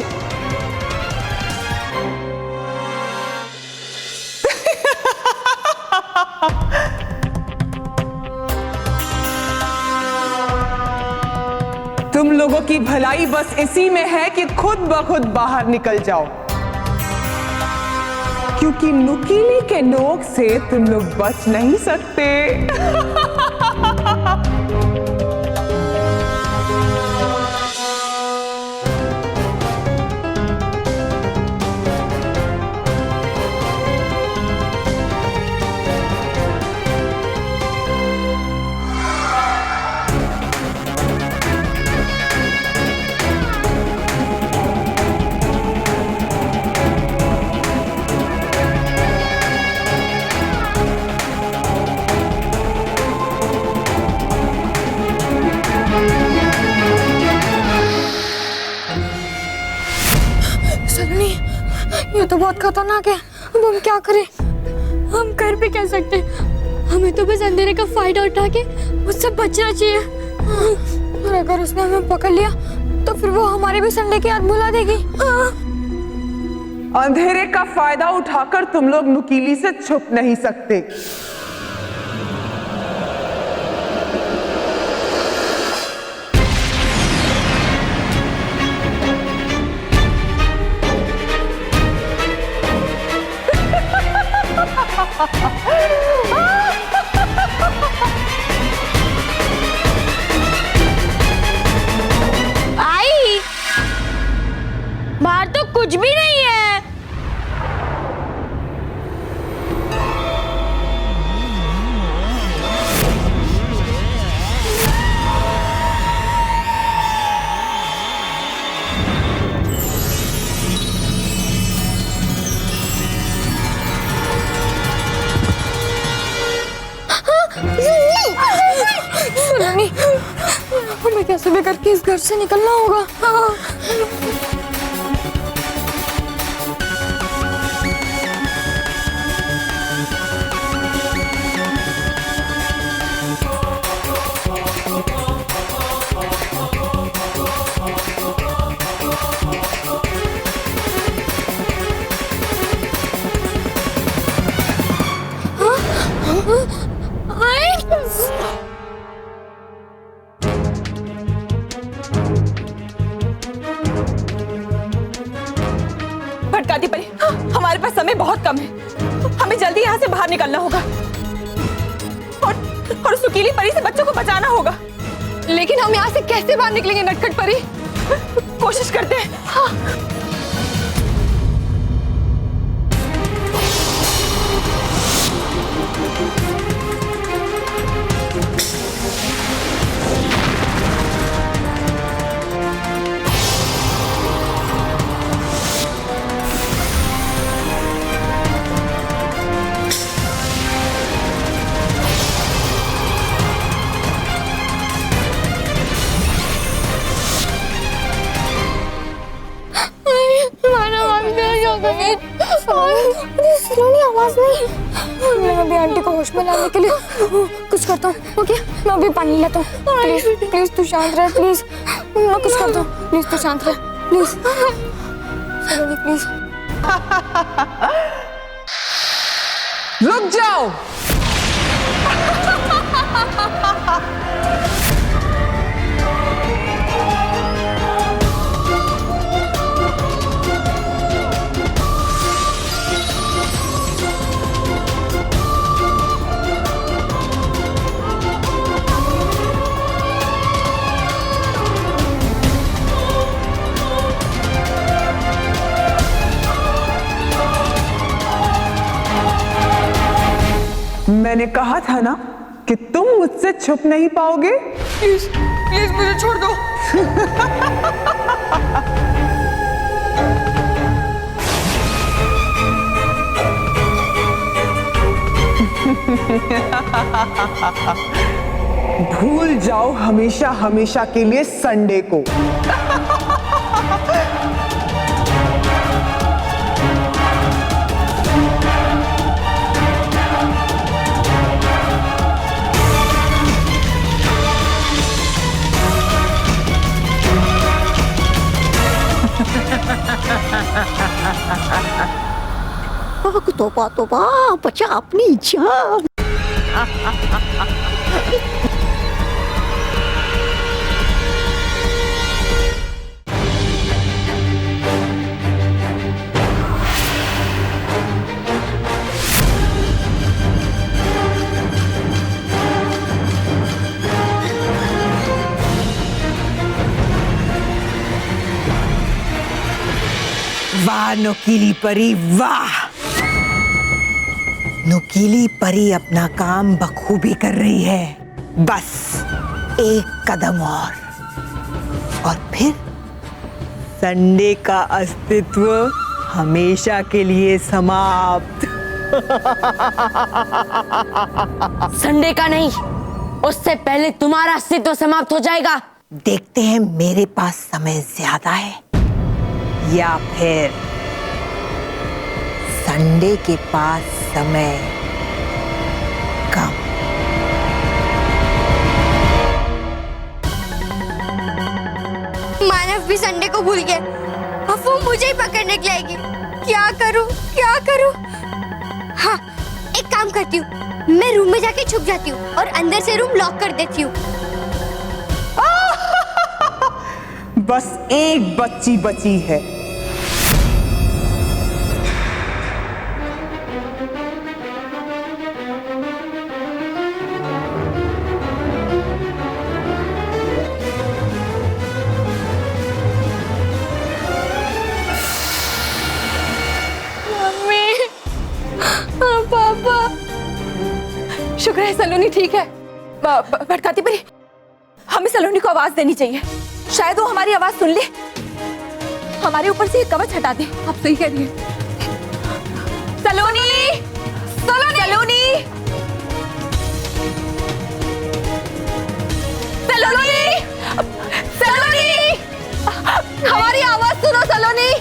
S12: तुम लोगों की भलाई बस इसी में है कि खुद ब खुद बाहर निकल जाओ, क्योंकि नुकीली के नोक से तुम लोग बच नहीं सकते।
S15: सलोनी, ये तो बहुत खतरनाक है। अब हम क्या करें? हम कर भी क्या सकते हैं? हमें तो बस अंधेरे का फायदा उठा के उससे बचना चाहिए। और अगर उसने हमें पकड़ लिया तो फिर वो हमारे भी संडे की याद भुला देगी।
S12: अंधेरे का फायदा उठाकर तुम लोग नुकीली से छुप नहीं सकते।
S11: आई, बाहर तो कुछ भी नहीं है।
S15: सलोनी, हमें कैसे भी करके इस घर से निकलना होगा।
S14: भटकाती परी, हमारे पास समय बहुत कम है। हमें जल्दी यहाँ से बाहर निकलना होगा और उस नुकीली परी से बच्चों को बचाना होगा। लेकिन हम यहाँ से कैसे बाहर निकलेंगे नटखट परी? कोशिश करते हैं। हाँ।
S15: सलोनी, आवाज नहीं। मैं अभी आंटी को होश में लाने के लिए कुछ करता हूँ। ओके, मैं अभी पानी लेता हूँ। प्लीज प्लीज तू शांत रह। प्लीज मैं कुछ करता हूँ। प्लीज तू शांत रह। Please Saloni, please.
S12: रुक जाओ। मैंने कहा था ना कि तुम मुझसे छुप नहीं पाओगे।
S15: प्लीज प्लीज मुझे छोड़ दो।
S12: भूल जाओ हमेशा हमेशा के लिए संडे को।
S1: तोबा तोबा, बचा अपनी जान।
S9: नुकीली परी, वाह! नुकीली परी अपना काम बखूबी कर रही है। बस एक कदम और फिर संडे का अस्तित्व हमेशा के लिए समाप्त।
S5: संडे का नहीं, उससे पहले तुम्हारा अस्तित्व समाप्त हो जाएगा।
S9: देखते हैं मेरे पास समय ज्यादा है या फिर संडे के पास समय कम।
S15: मानव भी संडे को भूल गया, अब वो मुझे ही पकड़ने के लिए आएगी। क्या करूं, क्या करूं? हाँ, एक काम करती हूँ, मैं रूम में जाके छुप जाती हूँ और अंदर से रूम लॉक कर देती हूँ।
S7: बस एक बच्ची बची है।
S14: पापा, शुक्र है सलोनी ठीक है। भटकाती परी, हमें सलोनी को आवाज देनी चाहिए, शायद वो हमारी आवाज सुन ले, हमारे ऊपर से ये कवच हटा दे। आप सही कह रही हैं। सलोनी, सलोनी, सलोनी, सलोनी, सलोनी, हमारी आवाज सुनो सलोनी।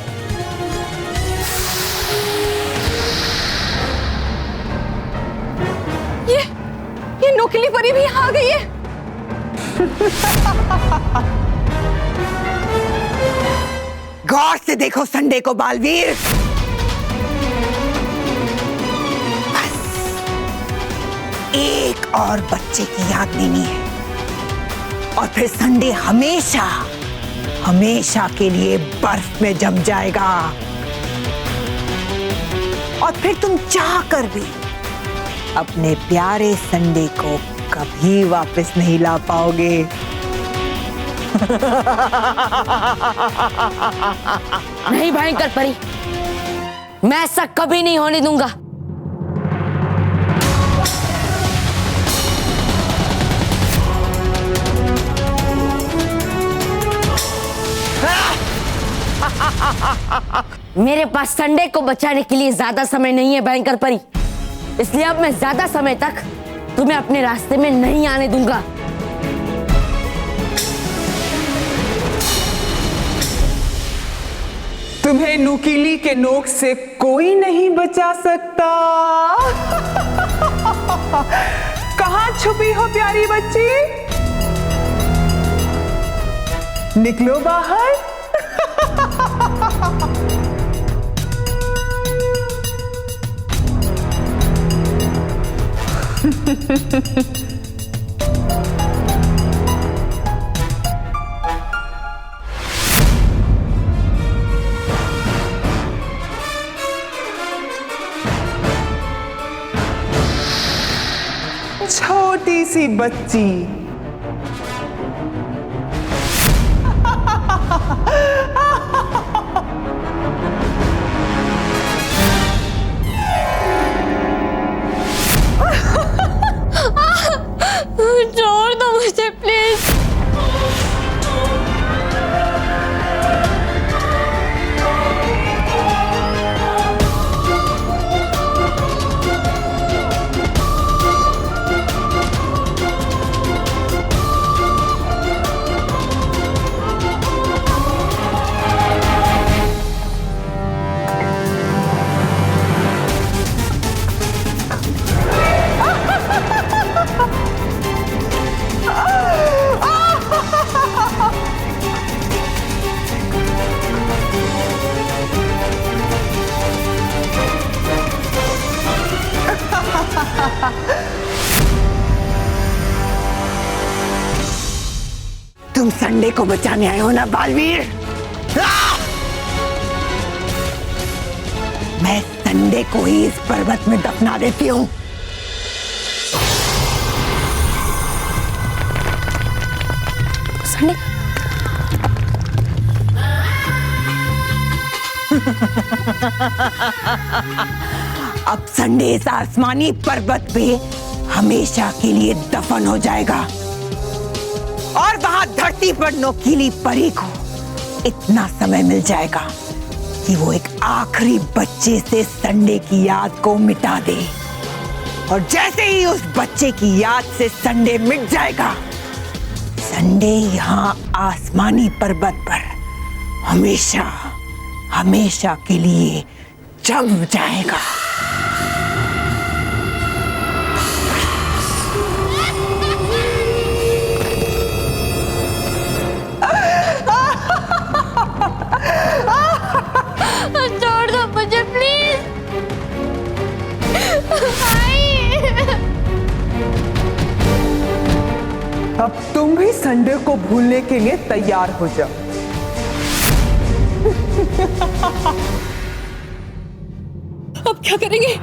S14: ये नुकीली परी भी आ गई है।
S9: गौर से देखो संडे को बालवीर, बस एक और बच्चे की याद लेनी है और फिर संडे हमेशा हमेशा के लिए बर्फ में जम जाएगा और फिर तुम चाह कर भी अपने प्यारे संडे को कभी वापस नहीं ला पाओगे।
S5: नहीं भयंकर परी, मैं ऐसा कभी नहीं होने दूंगा। मेरे पास संडे को बचाने के लिए ज्यादा समय नहीं है भयंकर परी, इसलिए अब मैं ज्यादा समय तक तुम्हें अपने रास्ते में नहीं आने दूंगा।
S7: तुम्हें नुकीली के नोक से कोई नहीं बचा सकता। कहाँ छुपी हो प्यारी बच्ची? निकलो बाहर। छोटी सी बच्ची,
S15: छोड़ दो मुझे प्लीज।
S9: तुम संडे को बचाने आए हो ना बालवीर? मैं संडे को ही इस पर्वत में दफना देती हूँ।
S5: संडे
S9: अब संडे इस आसमानी पर्वत पे हमेशा के लिए दफन हो जाएगा और वहां धरती पर नोकीली परी को इतना समय मिल जाएगा कि वो एक आखिरी बच्चे से संडे की याद को मिटा दे। और जैसे ही उस बच्चे की याद से संडे मिट जाएगा, संडे यहाँ आसमानी पर्वत पर हमेशा हमेशा के लिए जम जाएगा।
S15: छोड़ दो मुझे प्लीज।
S12: अब तुम भी संडे को भूलने के लिए तैयार हो जाओ।
S14: अब क्या करेंगे?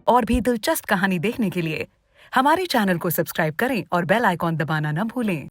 S16: और भी दिलचस्प कहानी देखने के लिए हमारे चैनल को सब्सक्राइब करें और बेल आइकॉन दबाना न भूलें।